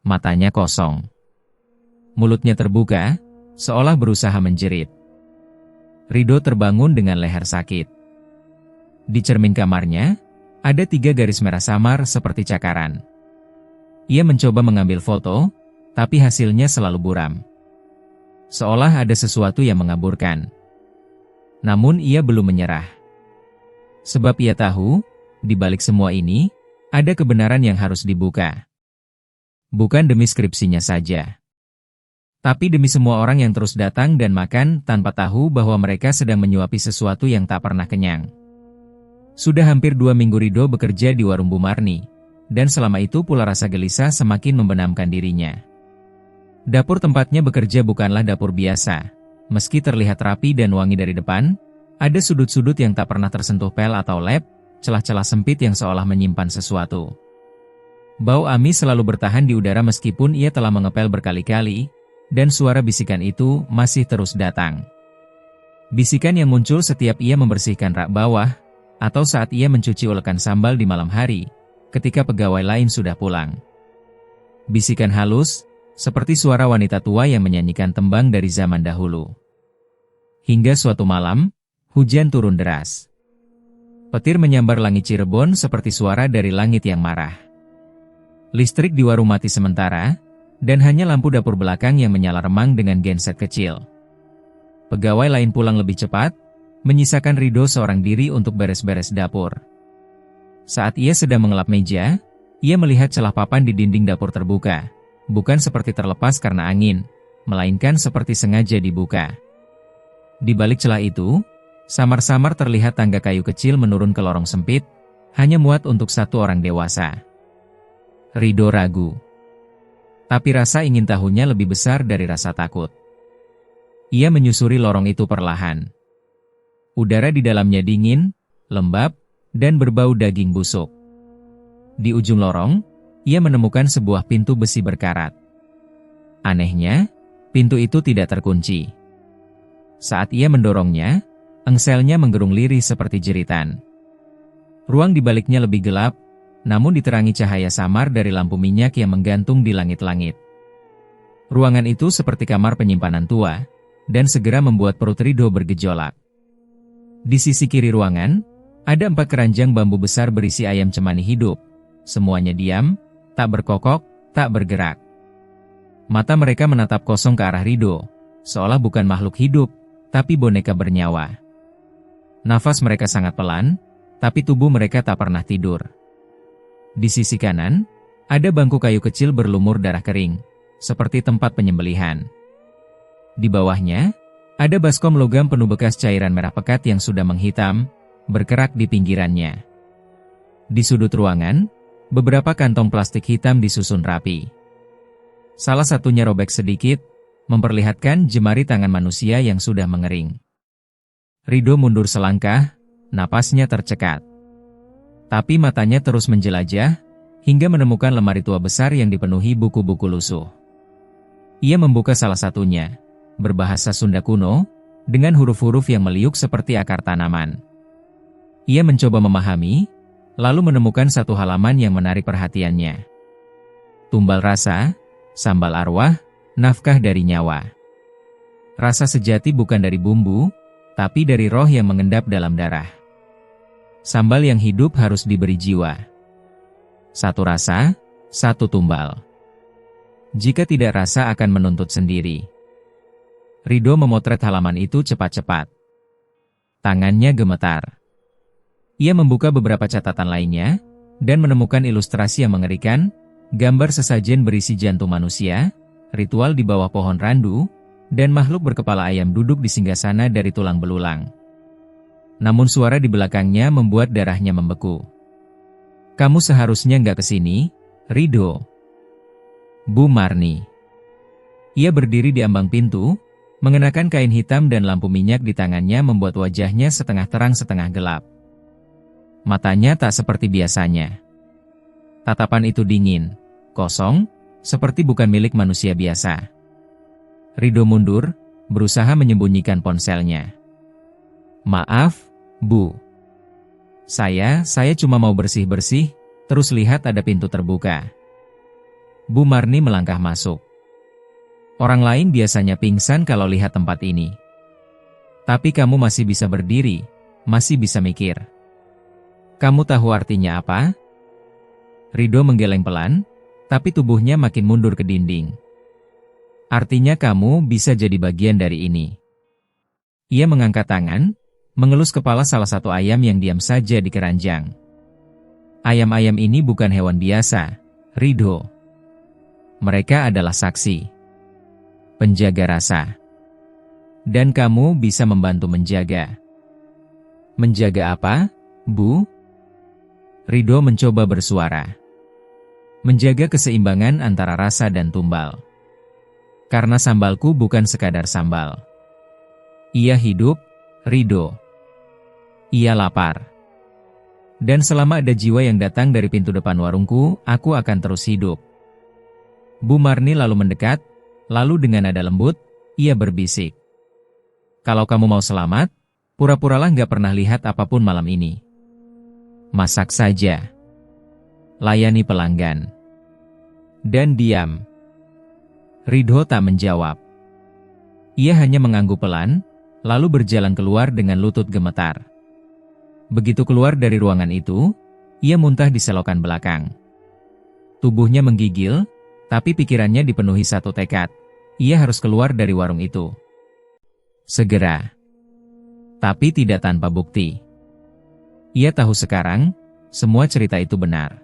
Matanya kosong. Mulutnya terbuka, seolah berusaha menjerit. Ridho terbangun dengan leher sakit. Di cermin kamarnya, ada 3 garis merah samar seperti cakaran. Ia mencoba mengambil foto, tapi hasilnya selalu buram. Seolah ada sesuatu yang mengaburkan. Namun ia belum menyerah. Sebab ia tahu, di balik semua ini, ada kebenaran yang harus dibuka. Bukan demi skripsinya saja, tapi demi semua orang yang terus datang dan makan tanpa tahu bahwa mereka sedang menyuapi sesuatu yang tak pernah kenyang. Sudah hampir 2 minggu Ridho bekerja di warung Bu Marni, dan selama itu pula rasa gelisah semakin membenamkan dirinya. Dapur tempatnya bekerja bukanlah dapur biasa. Meski terlihat rapi dan wangi dari depan, ada sudut-sudut yang tak pernah tersentuh pel atau lem, celah-celah sempit yang seolah menyimpan sesuatu. Bau amis selalu bertahan di udara meskipun ia telah mengepel berkali-kali, dan suara bisikan itu masih terus datang. Bisikan yang muncul setiap ia membersihkan rak bawah, atau saat ia mencuci ulekan sambal di malam hari, ketika pegawai lain sudah pulang. Bisikan halus, seperti suara wanita tua yang menyanyikan tembang dari zaman dahulu. Hingga suatu malam, hujan turun deras. Petir menyambar langit Cirebon seperti suara dari langit yang marah. Listrik di warung mati sementara, dan hanya lampu dapur belakang yang menyala remang dengan genset kecil. Pegawai lain pulang lebih cepat, menyisakan Ridho seorang diri untuk beres-beres dapur. Saat ia sedang mengelap meja, ia melihat celah papan di dinding dapur terbuka, bukan seperti terlepas karena angin, melainkan seperti sengaja dibuka. Di balik celah itu, samar-samar terlihat tangga kayu kecil menurun ke lorong sempit, hanya muat untuk 1 orang dewasa. Ridho ragu. Tapi rasa ingin tahunya lebih besar dari rasa takut. Ia menyusuri lorong itu perlahan. Udara di dalamnya dingin, lembab, dan berbau daging busuk. Di ujung lorong, ia menemukan sebuah pintu besi berkarat. Anehnya, pintu itu tidak terkunci. Saat ia mendorongnya, engselnya menggerung lirih seperti jeritan. Ruang di baliknya lebih gelap, namun diterangi cahaya samar dari lampu minyak yang menggantung di langit-langit. Ruangan itu seperti kamar penyimpanan tua, dan segera membuat perut Ridho bergejolak. Di sisi kiri ruangan, ada 4 keranjang bambu besar berisi ayam cemani hidup. Semuanya diam, tak berkokok, tak bergerak. Mata mereka menatap kosong ke arah Ridho, seolah bukan makhluk hidup, tapi boneka bernyawa. Nafas mereka sangat pelan, tapi tubuh mereka tak pernah tidur. Di sisi kanan, ada bangku kayu kecil berlumur darah kering, seperti tempat penyembelihan. Di bawahnya, ada baskom logam penuh bekas cairan merah pekat yang sudah menghitam, berkerak di pinggirannya. Di sudut ruangan, beberapa kantong plastik hitam disusun rapi. Salah satunya robek sedikit, memperlihatkan jemari tangan manusia yang sudah mengering. Ridho mundur selangkah, napasnya tercekat. Tapi matanya terus menjelajah, hingga menemukan lemari tua besar yang dipenuhi buku-buku lusuh. Ia membuka salah satunya, berbahasa Sunda kuno, dengan huruf-huruf yang meliuk seperti akar tanaman. Ia mencoba memahami, lalu menemukan satu halaman yang menarik perhatiannya. Tumbal rasa, sambal arwah, nafkah dari nyawa. Rasa sejati bukan dari bumbu, tapi dari roh yang mengendap dalam darah. Sambal yang hidup harus diberi jiwa. Satu rasa, satu tumbal. Jika tidak rasa akan menuntut sendiri. Ridho memotret halaman itu cepat-cepat. Tangannya gemetar. Ia membuka beberapa catatan lainnya, dan menemukan ilustrasi yang mengerikan, gambar sesajen berisi jantung manusia, ritual di bawah pohon randu, dan makhluk berkepala ayam duduk di singgasana dari tulang belulang. Namun suara di belakangnya membuat darahnya membeku. "Kamu seharusnya nggak kesini, Ridho." Bu Marni. Ia berdiri di ambang pintu, mengenakan kain hitam dan lampu minyak di tangannya membuat wajahnya setengah terang setengah gelap. Matanya tak seperti biasanya. Tatapan itu dingin, kosong, seperti bukan milik manusia biasa. Ridho mundur, berusaha menyembunyikan ponselnya. "Maaf, Bu. Saya cuma mau bersih-bersih, terus lihat ada pintu terbuka." Bu Marni melangkah masuk. Orang lain biasanya pingsan kalau lihat tempat ini. Tapi kamu masih bisa berdiri, masih bisa mikir. Kamu tahu artinya apa? Ridho menggeleng pelan, tapi tubuhnya makin mundur ke dinding. Artinya kamu bisa jadi bagian dari ini. Ia mengangkat tangan, mengelus kepala salah satu ayam yang diam saja di keranjang. Ayam-ayam ini bukan hewan biasa, Ridho. Mereka adalah saksi. Penjaga rasa. Dan kamu bisa membantu menjaga. Menjaga apa, Bu? Ridho mencoba bersuara. Menjaga keseimbangan antara rasa dan tumbal. Karena sambalku bukan sekadar sambal. Ia hidup, Ridho. Ia lapar. Dan selama ada jiwa yang datang dari pintu depan warungku, aku akan terus hidup. Bu Marni lalu mendekat, lalu dengan nada lembut, ia berbisik. Kalau kamu mau selamat, pura-puralah nggak pernah lihat apapun malam ini. Masak saja. Layani pelanggan. Dan diam. Ridho tak menjawab. Ia hanya mengangguk pelan, lalu berjalan keluar dengan lutut gemetar. Begitu keluar dari ruangan itu, ia muntah di selokan belakang. Tubuhnya menggigil, tapi pikirannya dipenuhi satu tekad. Ia harus keluar dari warung itu. Segera. Tapi tidak tanpa bukti. Ia tahu sekarang, semua cerita itu benar.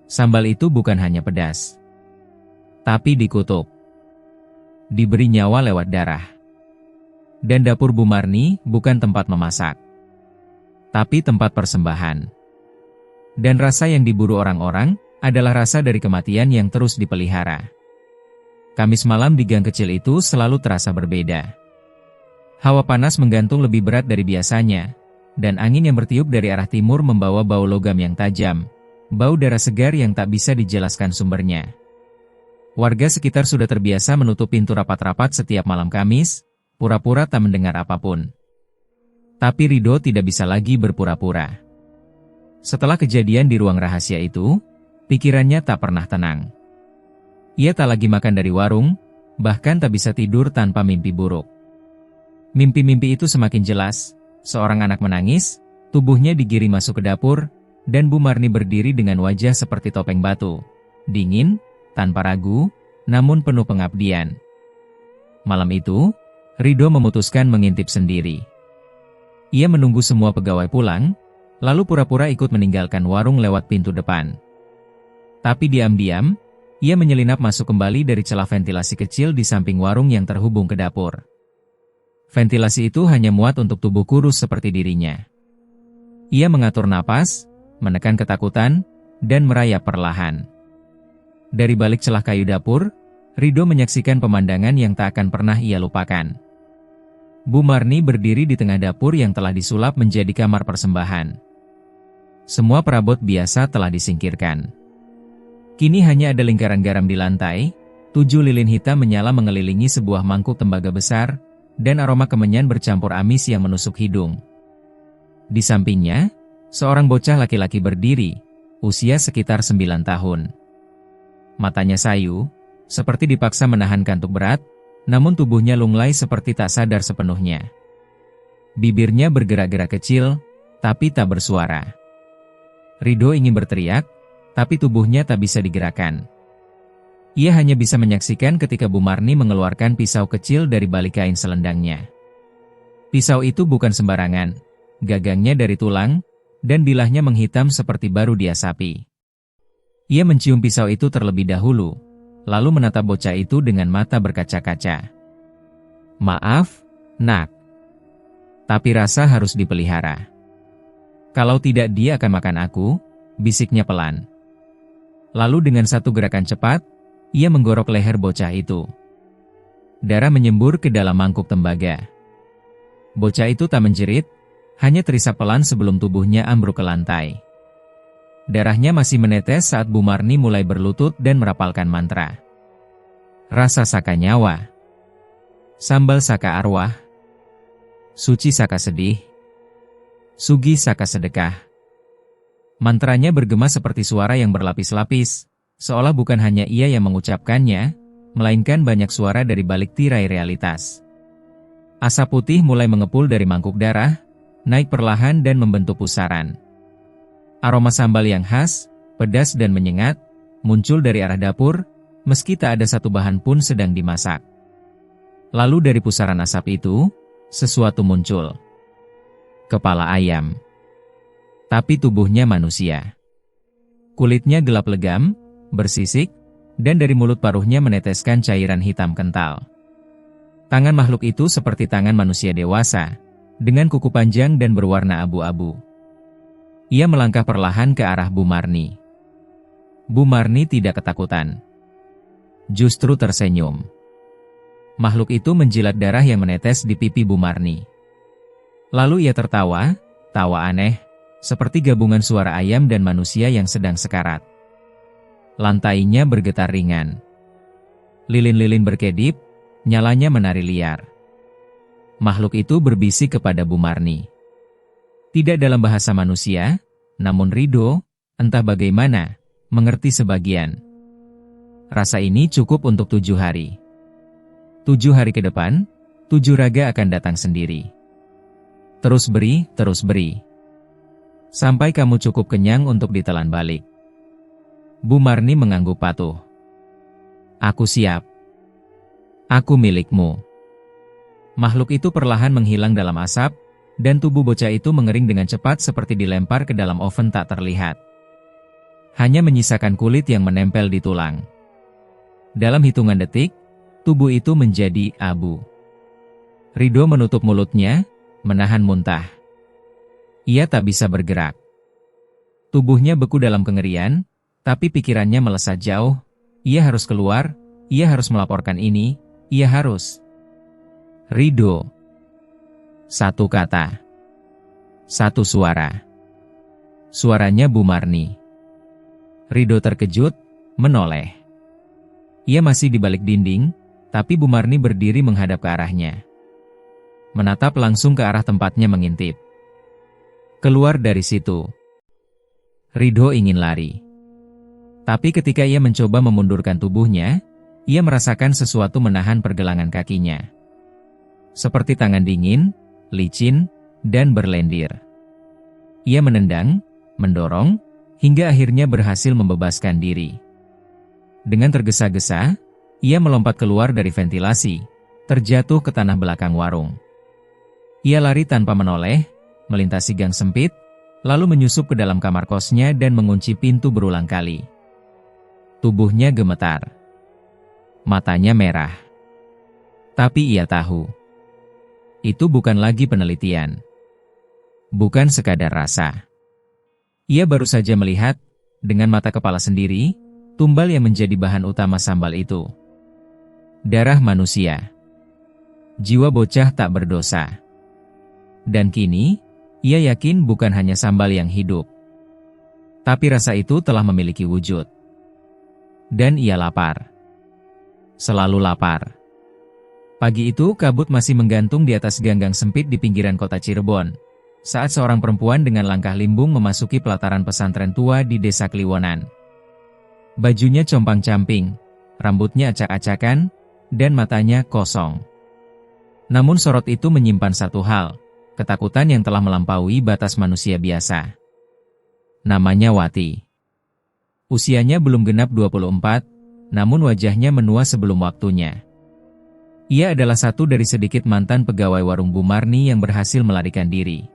Sambal itu bukan hanya pedas, tapi dikutuk. Diberi nyawa lewat darah. Dan dapur Bu Marni bukan tempat memasak, tapi tempat persembahan. Dan rasa yang diburu orang-orang adalah rasa dari kematian yang terus dipelihara. Kamis malam di gang kecil itu selalu terasa berbeda. Hawa panas menggantung lebih berat dari biasanya, dan angin yang bertiup dari arah timur membawa bau logam yang tajam, bau darah segar yang tak bisa dijelaskan sumbernya. Warga sekitar sudah terbiasa menutup pintu rapat-rapat setiap malam Kamis, pura-pura tak mendengar apapun. Tapi Ridho tidak bisa lagi berpura-pura. Setelah kejadian di ruang rahasia itu, pikirannya tak pernah tenang. Ia tak lagi makan dari warung, bahkan tak bisa tidur tanpa mimpi buruk. Mimpi-mimpi itu semakin jelas, seorang anak menangis, tubuhnya digiring masuk ke dapur, dan Bu Marni berdiri dengan wajah seperti topeng batu. Dingin, tanpa ragu, namun penuh pengabdian. Malam itu, Ridho memutuskan mengintip sendiri. Ia menunggu semua pegawai pulang, lalu pura-pura ikut meninggalkan warung lewat pintu depan. Tapi diam-diam, ia menyelinap masuk kembali dari celah ventilasi kecil di samping warung yang terhubung ke dapur. Ventilasi itu hanya muat untuk tubuh kurus seperti dirinya. Ia mengatur napas, menekan ketakutan, dan merayap perlahan. Dari balik celah kayu dapur, Ridho menyaksikan pemandangan yang tak akan pernah ia lupakan. Bu Marni berdiri di tengah dapur yang telah disulap menjadi kamar persembahan. Semua perabot biasa telah disingkirkan. Kini hanya ada lingkaran garam di lantai, 7 lilin hitam menyala mengelilingi sebuah mangkuk tembaga besar, dan aroma kemenyan bercampur amis yang menusuk hidung. Di sampingnya, seorang bocah laki-laki berdiri, usia sekitar 9 tahun. Matanya sayu, seperti dipaksa menahan kantuk berat, namun tubuhnya lunglai seperti tak sadar sepenuhnya. Bibirnya bergerak-gerak kecil, tapi tak bersuara. Ridho ingin berteriak, tapi tubuhnya tak bisa digerakkan. Ia hanya bisa menyaksikan ketika Bu Marni mengeluarkan pisau kecil dari balik kain selendangnya. Pisau itu bukan sembarangan, gagangnya dari tulang, dan bilahnya menghitam seperti baru diasapi. Ia mencium pisau itu terlebih dahulu, lalu menatap bocah itu dengan mata berkaca-kaca. "Maaf, nak. Tapi rasa harus dipelihara. Kalau tidak dia akan makan aku," bisiknya pelan. Lalu dengan satu gerakan cepat, ia menggorok leher bocah itu. Darah menyembur ke dalam mangkuk tembaga. Bocah itu tak menjerit, hanya terisap pelan sebelum tubuhnya ambruk ke lantai. Darahnya masih menetes saat Bu Marni mulai berlutut dan merapalkan mantra. Rasa saka nyawa. Sambal saka arwah. Suci saka sedih. Sugi saka sedekah. Mantranya bergema seperti suara yang berlapis-lapis, seolah bukan hanya ia yang mengucapkannya, melainkan banyak suara dari balik tirai realitas. Asap putih mulai mengepul dari mangkuk darah, naik perlahan dan membentuk pusaran. Aroma sambal yang khas, pedas dan menyengat, muncul dari arah dapur, meski tak ada satu bahan pun sedang dimasak. Lalu dari pusaran asap itu, sesuatu muncul. Kepala ayam. Tapi tubuhnya manusia. Kulitnya gelap legam, bersisik, dan dari mulut paruhnya meneteskan cairan hitam kental. Tangan makhluk itu seperti tangan manusia dewasa, dengan kuku panjang dan berwarna abu-abu. Ia melangkah perlahan ke arah Bu Marni. Bu Marni tidak ketakutan. Justru tersenyum. Makhluk itu menjilat darah yang menetes di pipi Bu Marni. Lalu ia tertawa, tawa aneh, seperti gabungan suara ayam dan manusia yang sedang sekarat. Lantainya bergetar ringan. Lilin-lilin berkedip, nyalanya menari liar. Makhluk itu berbisik kepada Bu Marni. Tidak dalam bahasa manusia, namun Ridho, entah bagaimana, mengerti sebagian. Rasa ini cukup untuk 7 hari. 7 hari ke depan, 7 raga akan datang sendiri. Terus beri, terus beri. Sampai kamu cukup kenyang untuk ditelan balik. Bu Marni mengangguk patuh. Aku siap. Aku milikmu. Makhluk itu perlahan menghilang dalam asap, dan tubuh bocah itu mengering dengan cepat seperti dilempar ke dalam oven tak terlihat. Hanya menyisakan kulit yang menempel di tulang. Dalam hitungan detik, tubuh itu menjadi abu. Ridho menutup mulutnya, menahan muntah. Ia tak bisa bergerak. Tubuhnya beku dalam kengerian, tapi pikirannya melesat jauh. Ia harus keluar, ia harus melaporkan ini, ia harus. Ridho. Satu kata. Satu suara. Suaranya Bu Marni. Ridho terkejut, menoleh. Ia masih di balik dinding, tapi Bu Marni berdiri menghadap ke arahnya. Menatap langsung ke arah tempatnya mengintip. Keluar dari situ. Ridho ingin lari. Tapi ketika ia mencoba memundurkan tubuhnya, ia merasakan sesuatu menahan pergelangan kakinya. Seperti tangan dingin, licin, dan berlendir. Ia menendang, mendorong, hingga akhirnya berhasil membebaskan diri. Dengan tergesa-gesa, ia melompat keluar dari ventilasi, terjatuh ke tanah belakang warung. Ia lari tanpa menoleh, melintasi gang sempit, lalu menyusup ke dalam kamar kosnya dan mengunci pintu berulang kali. Tubuhnya gemetar. Matanya merah. Tapi ia tahu. Itu bukan lagi penelitian. Bukan sekadar rasa. Ia baru saja melihat, dengan mata kepala sendiri, tumbal yang menjadi bahan utama sambal itu. Darah manusia. Jiwa bocah tak berdosa. Dan kini, ia yakin bukan hanya sambal yang hidup. Tapi rasa itu telah memiliki wujud. Dan ia lapar. Selalu lapar. Pagi itu kabut masih menggantung di atas ganggang sempit di pinggiran kota Cirebon, saat seorang perempuan dengan langkah limbung memasuki pelataran pesantren tua di Desa Kliwonan. Bajunya compang-camping, rambutnya acak-acakan, dan matanya kosong. Namun sorot itu menyimpan satu hal, ketakutan yang telah melampaui batas manusia biasa. Namanya Wati. Usianya belum genap 24, namun wajahnya menua sebelum waktunya. Ia adalah satu dari sedikit mantan pegawai warung Bu Marni yang berhasil melarikan diri.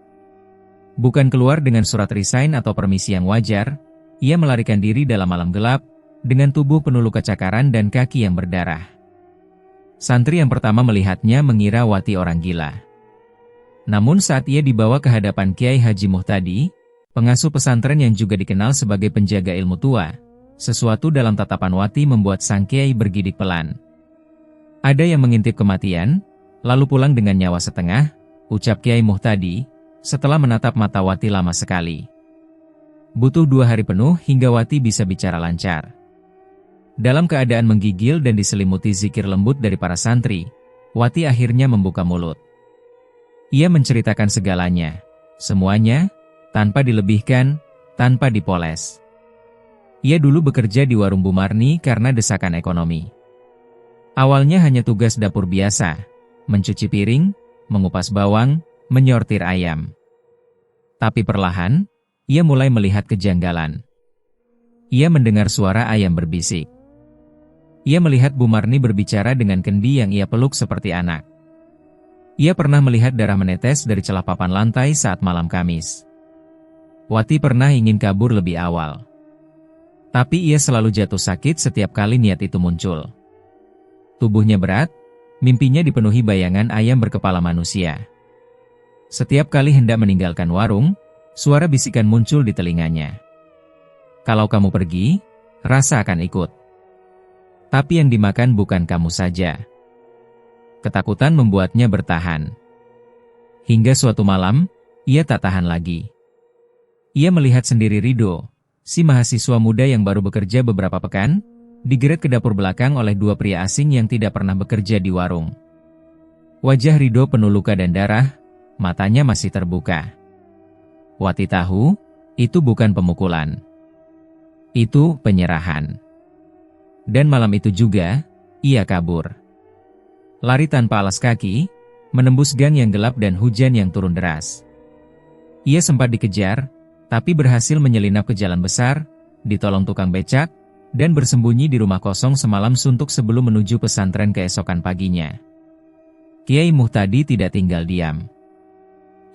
Bukan keluar dengan surat resign atau permisi yang wajar, ia melarikan diri dalam malam gelap, dengan tubuh penuh luka cakaran dan kaki yang berdarah. Santri yang pertama melihatnya mengira Wati orang gila. Namun saat ia dibawa ke hadapan Kiai Haji Muhtadi, pengasuh pesantren yang juga dikenal sebagai penjaga ilmu tua, sesuatu dalam tatapan Wati membuat sang Kiai bergidik pelan. Ada yang mengintip kematian, lalu pulang dengan nyawa setengah, ucap Kiai Muhtadi, setelah menatap mata Wati lama sekali. Butuh 2 hari penuh hingga Wati bisa bicara lancar. Dalam keadaan menggigil dan diselimuti zikir lembut dari para santri, Wati akhirnya membuka mulut. Ia menceritakan segalanya, semuanya, tanpa dilebihkan, tanpa dipoles. Ia dulu bekerja di warung Bu Marni karena desakan ekonomi. Awalnya hanya tugas dapur biasa, mencuci piring, mengupas bawang, menyortir ayam. Tapi perlahan, ia mulai melihat kejanggalan. Ia mendengar suara ayam berbisik. Ia melihat Bu Marni berbicara dengan kendi yang ia peluk seperti anak. Ia pernah melihat darah menetes dari celah papan lantai saat malam Kamis. Wati pernah ingin kabur lebih awal. Tapi ia selalu jatuh sakit setiap kali niat itu muncul. Tubuhnya berat, mimpinya dipenuhi bayangan ayam berkepala manusia. Setiap kali hendak meninggalkan warung, suara bisikan muncul di telinganya. Kalau kamu pergi, rasa akan ikut. Tapi yang dimakan bukan kamu saja. Ketakutan membuatnya bertahan. Hingga suatu malam, ia tak tahan lagi. Ia melihat sendiri Rido, si mahasiswa muda yang baru bekerja beberapa pekan, digeret ke dapur belakang oleh 2 pria asing yang tidak pernah bekerja di warung. Wajah Rido penuh luka dan darah, matanya masih terbuka. Wati tahu, itu bukan pemukulan. Itu penyerahan. Dan malam itu juga, ia kabur. Lari tanpa alas kaki, menembus gang yang gelap dan hujan yang turun deras. Ia sempat dikejar, tapi berhasil menyelinap ke jalan besar, ditolong tukang becak, dan bersembunyi di rumah kosong semalam suntuk sebelum menuju pesantren keesokan paginya. Kiai Muhtadi tidak tinggal diam.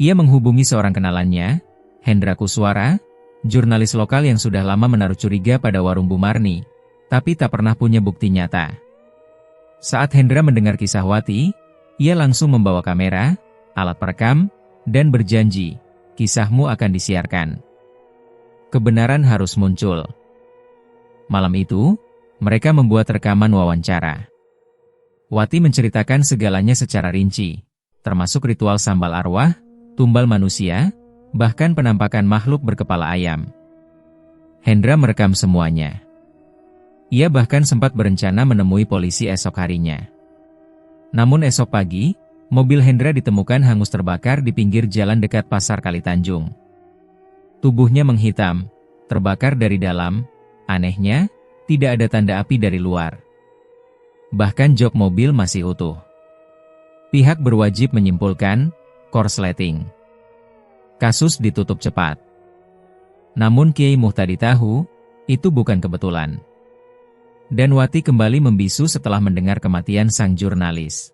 Ia menghubungi seorang kenalannya, Hendra Kuswara, jurnalis lokal yang sudah lama menaruh curiga pada warung Bu Marni, tapi tak pernah punya bukti nyata. Saat Hendra mendengar kisah Wati, ia langsung membawa kamera, alat perekam, dan berjanji, kisahmu akan disiarkan. Kebenaran harus muncul. Malam itu, mereka membuat rekaman wawancara. Wati menceritakan segalanya secara rinci, termasuk ritual sambal arwah, tumbal manusia, bahkan penampakan makhluk berkepala ayam. Hendra merekam semuanya. Ia bahkan sempat berencana menemui polisi esok harinya. Namun esok pagi, mobil Hendra ditemukan hangus terbakar di pinggir jalan dekat Pasar Kalitanjung. Tubuhnya menghitam, terbakar dari dalam. Anehnya, tidak ada tanda api dari luar. Bahkan jok mobil masih utuh. Pihak berwajib menyimpulkan, korsleting. Kasus ditutup cepat. Namun Kiai Muhtadi tahu, itu bukan kebetulan. Dan Wati kembali membisu setelah mendengar kematian sang jurnalis.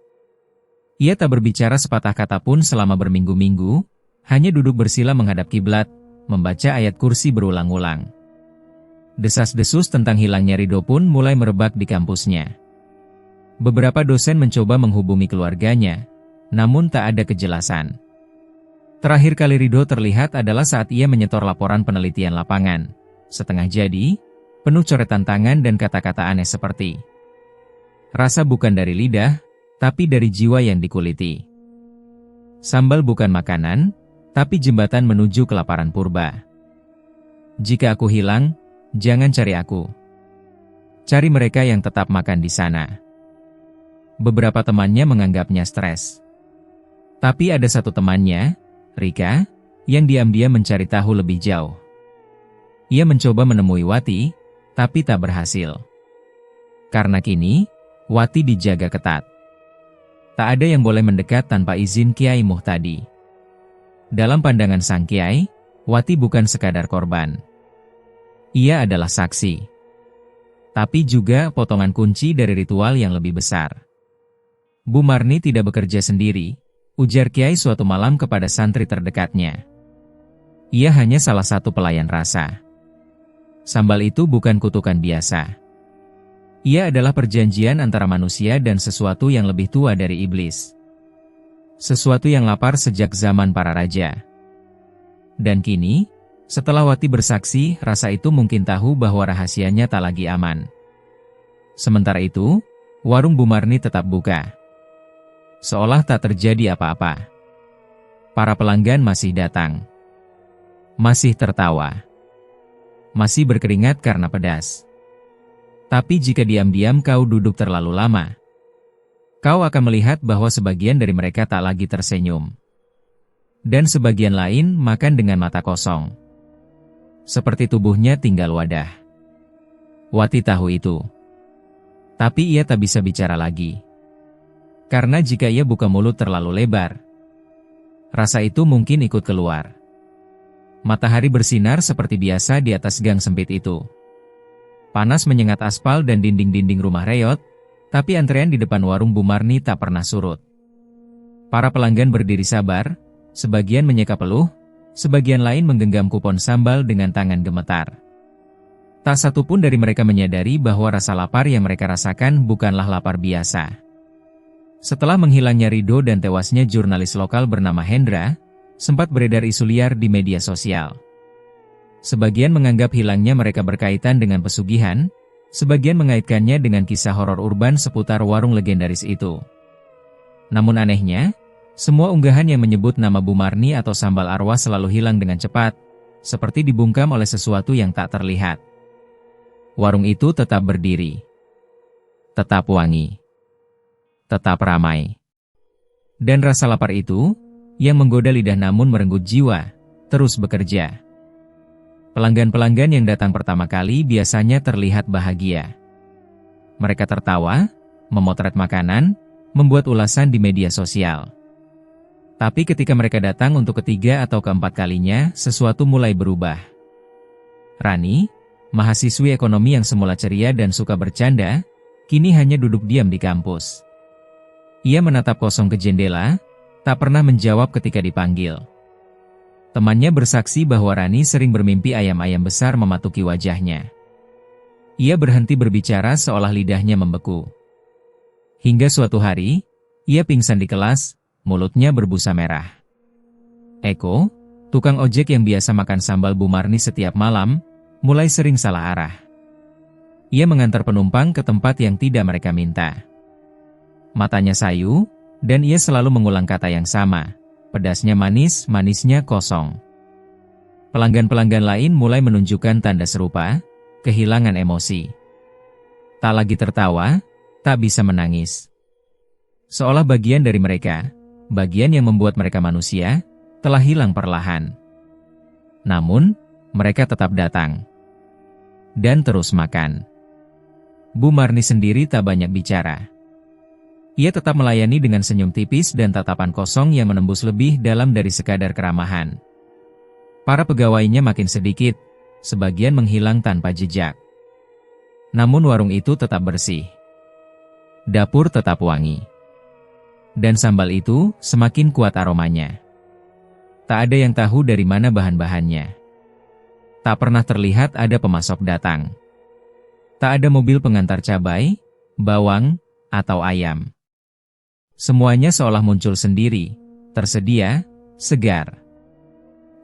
Ia tak berbicara sepatah kata pun selama berminggu-minggu, hanya duduk bersila menghadap kiblat, membaca ayat kursi berulang-ulang. Desas-desus tentang hilangnya Rido pun mulai merebak di kampusnya. Beberapa dosen mencoba menghubungi keluarganya, namun tak ada kejelasan. Terakhir kali Rido terlihat adalah saat ia menyetor laporan penelitian lapangan, setengah jadi, penuh coretan tangan dan kata-kata aneh seperti, "Rasa bukan dari lidah, tapi dari jiwa yang dikuliti. Sambal bukan makanan, tapi jembatan menuju kelaparan purba. Jika aku hilang, jangan cari aku. Cari mereka yang tetap makan di sana. Beberapa temannya menganggapnya stres. Tapi ada satu temannya, Rika, yang diam-diam mencari tahu lebih jauh. Ia mencoba menemui Wati, tapi tak berhasil. Karena kini, Wati dijaga ketat. Tak ada yang boleh mendekat tanpa izin Kiai Muhtadi. Dalam pandangan sang Kiai, Wati bukan sekadar korban. Ia adalah saksi. Tapi juga potongan kunci dari ritual yang lebih besar. Bu Marni tidak bekerja sendiri, ujar Kiai suatu malam kepada santri terdekatnya. Ia hanya salah satu pelayan rasa. Sambal itu bukan kutukan biasa. Ia adalah perjanjian antara manusia dan sesuatu yang lebih tua dari iblis. Sesuatu yang lapar sejak zaman para raja. Dan kini, setelah Wati bersaksi, rasa itu mungkin tahu bahwa rahasianya tak lagi aman. Sementara itu, warung Bu Marni tetap buka. Seolah tak terjadi apa-apa. Para pelanggan masih datang. Masih tertawa. Masih berkeringat karena pedas. Tapi jika diam-diam kau duduk terlalu lama, kau akan melihat bahwa sebagian dari mereka tak lagi tersenyum. Dan sebagian lain makan dengan mata kosong. Seperti tubuhnya tinggal wadah. Wati tahu itu. Tapi ia tak bisa bicara lagi. Karena jika ia buka mulut terlalu lebar, rasa itu mungkin ikut keluar. Matahari bersinar seperti biasa di atas gang sempit itu. Panas menyengat aspal dan dinding-dinding rumah reot, tapi antrean di depan warung Bu Marni tak pernah surut. Para pelanggan berdiri sabar, sebagian menyeka peluh, sebagian lain menggenggam kupon sambal dengan tangan gemetar. Tak satu pun dari mereka menyadari bahwa rasa lapar yang mereka rasakan bukanlah lapar biasa. Setelah menghilangnya Rido dan tewasnya jurnalis lokal bernama Hendra, sempat beredar isu liar di media sosial. Sebagian menganggap hilangnya mereka berkaitan dengan pesugihan, sebagian mengaitkannya dengan kisah horor urban seputar warung legendaris itu. Namun anehnya, semua unggahan yang menyebut nama Bu Marni atau sambal arwah selalu hilang dengan cepat, seperti dibungkam oleh sesuatu yang tak terlihat. Warung itu tetap berdiri. Tetap wangi. Tetap ramai. Dan rasa lapar itu, yang menggoda lidah namun merenggut jiwa, terus bekerja. Pelanggan-pelanggan yang datang pertama kali biasanya terlihat bahagia. Mereka tertawa, memotret makanan, membuat ulasan di media sosial. Tapi ketika mereka datang untuk ketiga atau keempat kalinya, sesuatu mulai berubah. Rani, mahasiswi ekonomi yang semula ceria dan suka bercanda, kini hanya duduk diam di kampus. Ia menatap kosong ke jendela, tak pernah menjawab ketika dipanggil. Temannya bersaksi bahwa Rani sering bermimpi ayam-ayam besar mematuki wajahnya. Ia berhenti berbicara seolah lidahnya membeku. Hingga suatu hari, ia pingsan di kelas, mulutnya berbusa merah. Eko, tukang ojek yang biasa makan sambal Bu Marni setiap malam, mulai sering salah arah. Ia mengantar penumpang ke tempat yang tidak mereka minta. Matanya sayu, dan ia selalu mengulang kata yang sama. Pedasnya manis, manisnya kosong. Pelanggan-pelanggan lain mulai menunjukkan tanda serupa, kehilangan emosi. Tak lagi tertawa, tak bisa menangis. Seolah bagian dari mereka, bagian yang membuat mereka manusia, telah hilang perlahan. Namun, mereka tetap datang. Dan terus makan. Bu Marni sendiri tak banyak bicara. Ia tetap melayani dengan senyum tipis dan tatapan kosong yang menembus lebih dalam dari sekadar keramahan. Para pegawainya makin sedikit, sebagian menghilang tanpa jejak. Namun warung itu tetap bersih. Dapur tetap wangi. Dan sambal itu semakin kuat aromanya. Tak ada yang tahu dari mana bahan-bahannya. Tak pernah terlihat ada pemasok datang. Tak ada mobil pengantar cabai, bawang, atau ayam. Semuanya seolah muncul sendiri, tersedia, segar.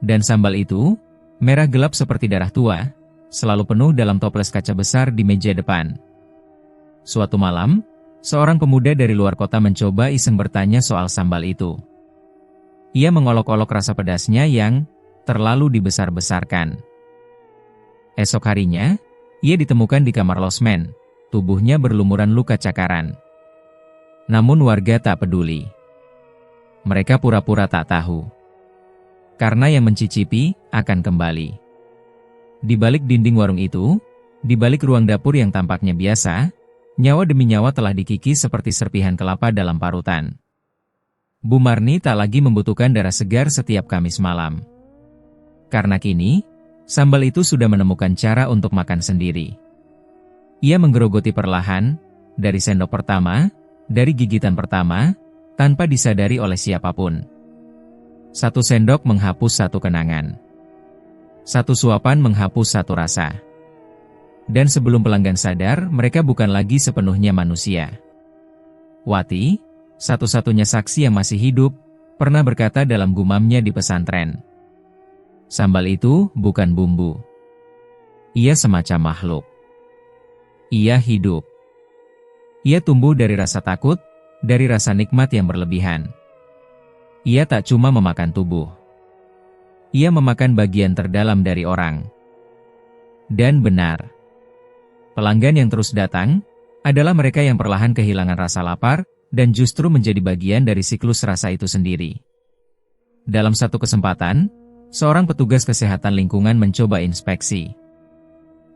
Dan sambal itu, merah gelap seperti darah tua, selalu penuh dalam toples kaca besar di meja depan. Suatu malam, Seorang pemuda dari luar kota mencoba iseng bertanya soal sambal itu. Ia mengolok-olok rasa pedasnya yang terlalu dibesar-besarkan. Esok harinya, ia ditemukan di kamar losmen, tubuhnya berlumuran luka cakaran. Namun warga tak peduli. Mereka pura-pura tak tahu. Karena yang mencicipi akan kembali. Di balik dinding warung itu, di balik ruang dapur yang tampaknya biasa, nyawa demi nyawa telah dikikis seperti serpihan kelapa dalam parutan. Bu Marni tak lagi membutuhkan darah segar setiap Kamis malam. Karena kini, sambal itu sudah menemukan cara untuk makan sendiri. Ia menggerogoti perlahan, dari sendok pertama, dari gigitan pertama, tanpa disadari oleh siapapun. Satu sendok menghapus satu kenangan. Satu suapan menghapus satu rasa. Dan sebelum pelanggan sadar, mereka bukan lagi sepenuhnya manusia. Wati, satu-satunya saksi yang masih hidup, pernah berkata dalam gumamnya di pesantren. Sambal itu bukan bumbu. Ia semacam makhluk. Ia hidup. Ia tumbuh dari rasa takut, dari rasa nikmat yang berlebihan. Ia tak cuma memakan tubuh. Ia memakan bagian terdalam dari orang. Dan benar. Pelanggan yang terus datang, adalah mereka yang perlahan kehilangan rasa lapar, dan justru menjadi bagian dari siklus rasa itu sendiri. Dalam satu kesempatan, seorang petugas kesehatan lingkungan mencoba inspeksi.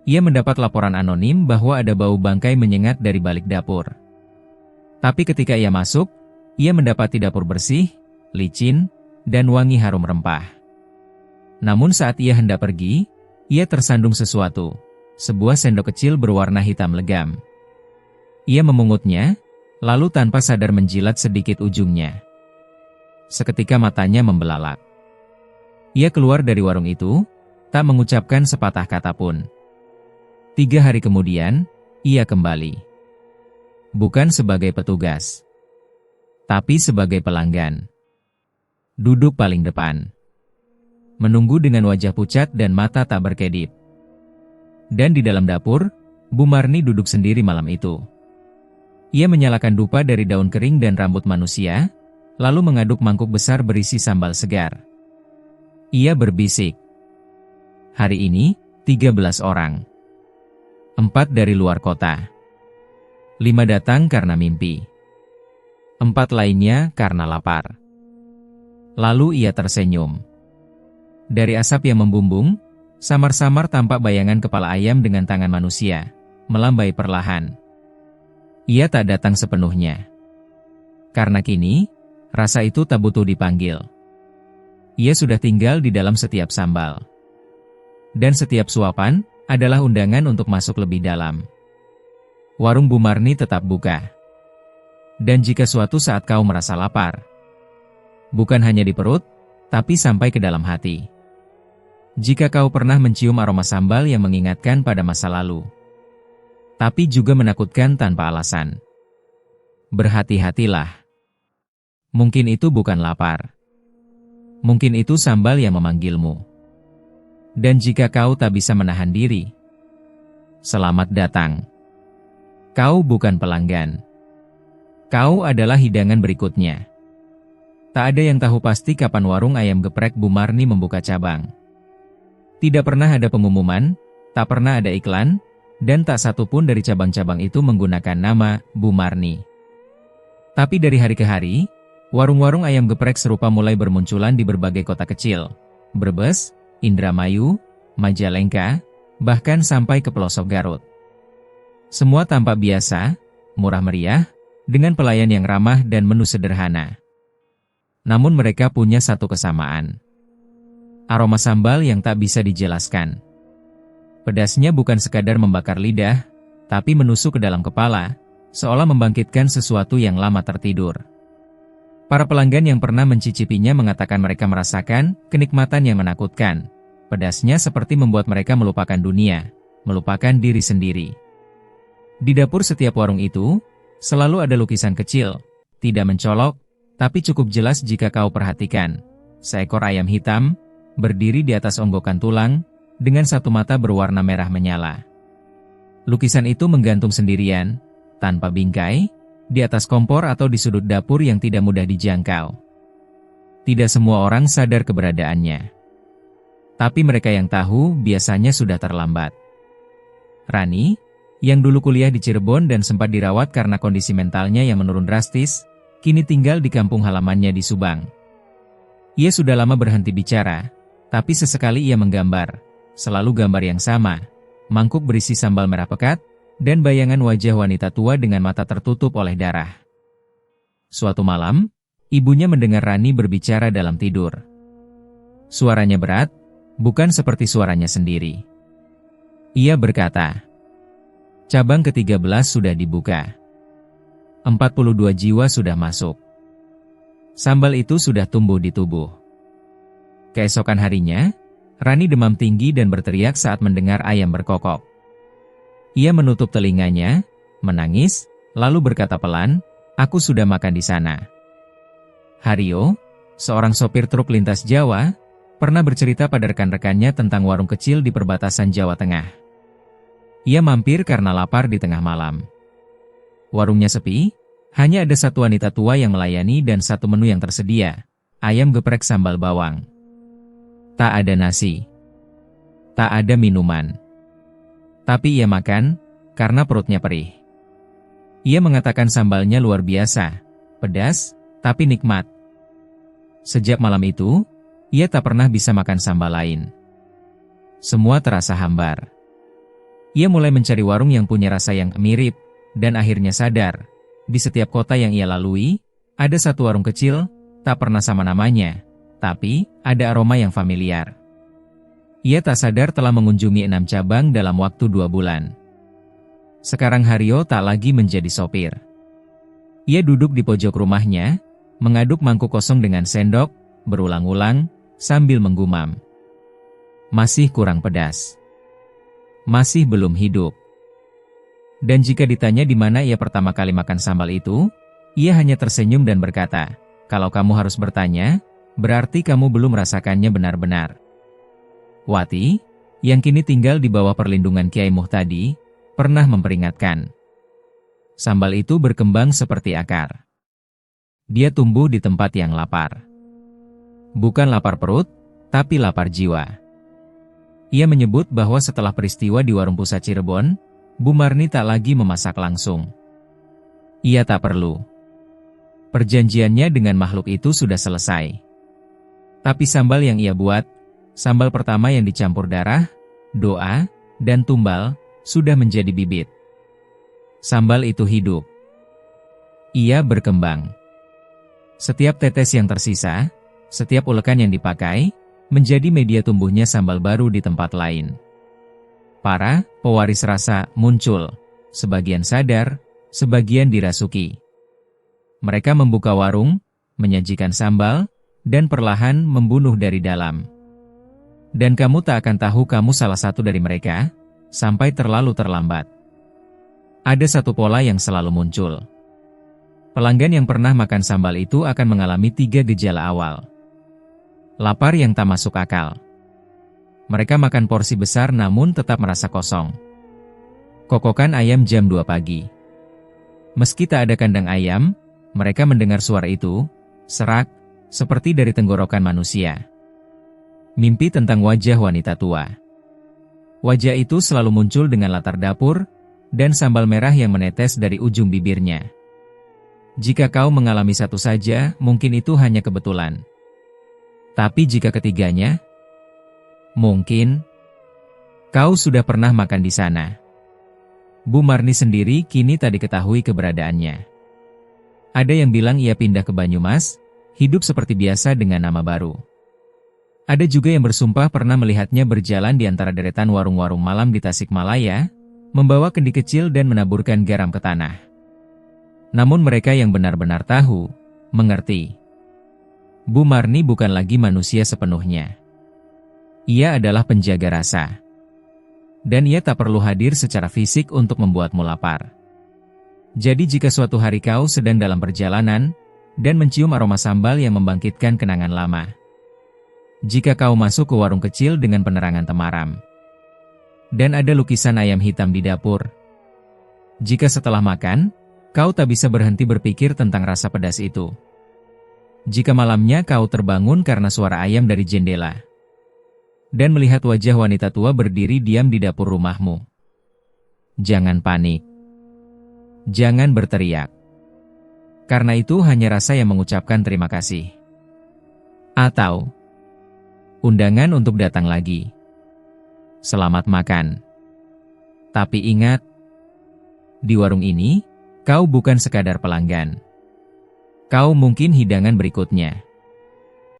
Ia mendapat laporan anonim bahwa ada bau bangkai menyengat dari balik dapur. Tapi ketika ia masuk, ia mendapati dapur bersih, licin, dan wangi harum rempah. Namun saat ia hendak pergi, ia tersandung sesuatu, sebuah sendok kecil berwarna hitam legam. Ia memungutnya, lalu tanpa sadar menjilat sedikit ujungnya. Seketika matanya membelalak. Ia keluar dari warung itu, tak mengucapkan sepatah kata pun. 3 hari kemudian, ia kembali. Bukan sebagai petugas, tapi sebagai pelanggan. Duduk paling depan. Menunggu dengan wajah pucat dan mata tak berkedip. Dan di dalam dapur, Bu Marni duduk sendiri malam itu. Ia menyalakan dupa dari daun kering dan rambut manusia, lalu mengaduk mangkuk besar berisi sambal segar. Ia berbisik. Hari ini, 13 orang. 4 dari luar kota. 5 datang karena mimpi. 4 lainnya karena lapar. Lalu ia tersenyum. Dari asap yang membumbung, samar-samar tampak bayangan kepala ayam dengan tangan manusia, melambai perlahan. Ia tak datang sepenuhnya. Karena kini, rasa itu tak butuh dipanggil. Ia sudah tinggal di dalam setiap sambal. Dan setiap suapan adalah undangan untuk masuk lebih dalam. Warung Bu Marni tetap buka. Dan jika suatu saat kau merasa lapar, bukan hanya di perut, tapi sampai ke dalam hati. Jika kau pernah mencium aroma sambal yang mengingatkan pada masa lalu, tapi juga menakutkan tanpa alasan, berhati-hatilah. Mungkin itu bukan lapar. Mungkin itu sambal yang memanggilmu. Dan jika kau tak bisa menahan diri, selamat datang. Kau bukan pelanggan. Kau adalah hidangan berikutnya. Tak ada yang tahu pasti kapan warung ayam geprek Bu Marni membuka cabang. Tidak pernah ada pengumuman, tak pernah ada iklan, dan tak satu pun dari cabang-cabang itu menggunakan nama Bu Marni. Tapi dari hari ke hari, warung-warung ayam geprek serupa mulai bermunculan di berbagai kota kecil. Brebes, Indramayu, Majalengka, bahkan sampai ke pelosok Garut. Semua tampak biasa, murah meriah, dengan pelayan yang ramah dan menu sederhana. Namun mereka punya satu kesamaan. Aroma sambal yang tak bisa dijelaskan. Pedasnya bukan sekadar membakar lidah, tapi menusuk ke dalam kepala, seolah membangkitkan sesuatu yang lama tertidur. Para pelanggan yang pernah mencicipinya mengatakan mereka merasakan kenikmatan yang menakutkan. Pedasnya seperti membuat mereka melupakan dunia, melupakan diri sendiri. Di dapur setiap warung itu, selalu ada lukisan kecil, tidak mencolok, tapi cukup jelas jika kau perhatikan. Seekor ayam hitam, berdiri di atas onggokan tulang, dengan satu mata berwarna merah menyala. Lukisan itu menggantung sendirian, tanpa bingkai, di atas kompor atau di sudut dapur yang tidak mudah dijangkau. Tidak semua orang sadar keberadaannya. Tapi mereka yang tahu biasanya sudah terlambat. Rani, yang dulu kuliah di Cirebon dan sempat dirawat karena kondisi mentalnya yang menurun drastis, kini tinggal di kampung halamannya di Subang. Ia sudah lama berhenti bicara, tapi sesekali ia menggambar, selalu gambar yang sama, mangkuk berisi sambal merah pekat, dan bayangan wajah wanita tua dengan mata tertutup oleh darah. Suatu malam, ibunya mendengar Rani berbicara dalam tidur. Suaranya berat, bukan seperti suaranya sendiri. Ia berkata, "Cabang ke-13 sudah dibuka. 42 jiwa sudah masuk. Sambal itu sudah tumbuh di tubuh." Keesokan harinya, Rani demam tinggi dan berteriak saat mendengar ayam berkokok. Ia menutup telinganya, menangis, lalu berkata pelan, "Aku sudah makan di sana." Haryo, seorang sopir truk lintas Jawa, pernah bercerita pada rekan-rekannya tentang warung kecil di perbatasan Jawa Tengah. Ia mampir karena lapar di tengah malam. Warungnya sepi, hanya ada satu wanita tua yang melayani dan satu menu yang tersedia, ayam geprek sambal bawang. Tak ada nasi. Tak ada minuman. Tapi ia makan, karena perutnya perih. Ia mengatakan sambalnya luar biasa, pedas, tapi nikmat. Sejak malam itu, ia tak pernah bisa makan sambal lain. Semua terasa hambar. Ia mulai mencari warung yang punya rasa yang mirip, dan akhirnya sadar, di setiap kota yang ia lalui, ada satu warung kecil, tak pernah sama namanya, tapi ada aroma yang familiar. Ia tak sadar telah mengunjungi 6 cabang dalam waktu 2 bulan. Sekarang Haryo tak lagi menjadi sopir. Ia duduk di pojok rumahnya, mengaduk mangkuk kosong dengan sendok, berulang-ulang, sambil menggumam. Masih kurang pedas. Masih belum hidup. Dan jika ditanya di mana ia pertama kali makan sambal itu, ia hanya tersenyum dan berkata, "Kalau kamu harus bertanya, berarti kamu belum merasakannya benar-benar." Wati, yang kini tinggal di bawah perlindungan Kiai Muhtadi, pernah memperingatkan. Sambal itu berkembang seperti akar. Dia tumbuh di tempat yang lapar. Bukan lapar perut, tapi lapar jiwa. Ia menyebut bahwa setelah peristiwa di warung pusat Cirebon, Bu Marni tak lagi memasak langsung. Ia tak perlu. Perjanjiannya dengan makhluk itu sudah selesai. Tapi sambal yang ia buat, sambal pertama yang dicampur darah, doa, dan tumbal, sudah menjadi bibit. Sambal itu hidup. Ia berkembang. Setiap tetes yang tersisa, setiap ulekan yang dipakai, menjadi media tumbuhnya sambal baru di tempat lain. Para pewaris rasa muncul, sebagian sadar, sebagian dirasuki. Mereka membuka warung, menyajikan sambal, dan perlahan membunuh dari dalam. Dan kamu tak akan tahu kamu salah satu dari mereka, sampai terlalu terlambat. Ada satu pola yang selalu muncul. Pelanggan yang pernah makan sambal itu akan mengalami 3 gejala awal. Lapar yang tak masuk akal. Mereka makan porsi besar namun tetap merasa kosong. Kokokan ayam jam 2 pagi. Meski tak ada kandang ayam, mereka mendengar suara itu, serak, seperti dari tenggorokan manusia. Mimpi tentang wajah wanita tua. Wajah itu selalu muncul dengan latar dapur, dan sambal merah yang menetes dari ujung bibirnya. Jika kau mengalami satu saja, mungkin itu hanya kebetulan. Tapi jika ketiganya, mungkin kau sudah pernah makan di sana. Bu Marni sendiri kini tak diketahui keberadaannya. Ada yang bilang ia pindah ke Banyumas, hidup seperti biasa dengan nama baru. Ada juga yang bersumpah pernah melihatnya berjalan di antara deretan warung-warung malam di Tasikmalaya, membawa kendi kecil dan menaburkan garam ke tanah. Namun mereka yang benar-benar tahu, mengerti. Bu Marni bukan lagi manusia sepenuhnya. Ia adalah penjaga rasa. Dan ia tak perlu hadir secara fisik untuk membuatmu lapar. Jadi jika suatu hari kau sedang dalam perjalanan, dan mencium aroma sambal yang membangkitkan kenangan lama. Jika kau masuk ke warung kecil dengan penerangan temaram, dan ada lukisan ayam hitam di dapur. Jika setelah makan, Kau tak bisa berhenti berpikir tentang rasa pedas itu. Jika malamnya kau terbangun karena suara ayam dari jendela, dan melihat wajah wanita tua berdiri diam di dapur rumahmu, jangan panik. Jangan berteriak. Karena itu hanya rasa yang mengucapkan terima kasih. Atau undangan untuk datang lagi. Selamat makan. Tapi ingat, di warung ini, kau bukan sekadar pelanggan. Kau mungkin hidangan berikutnya.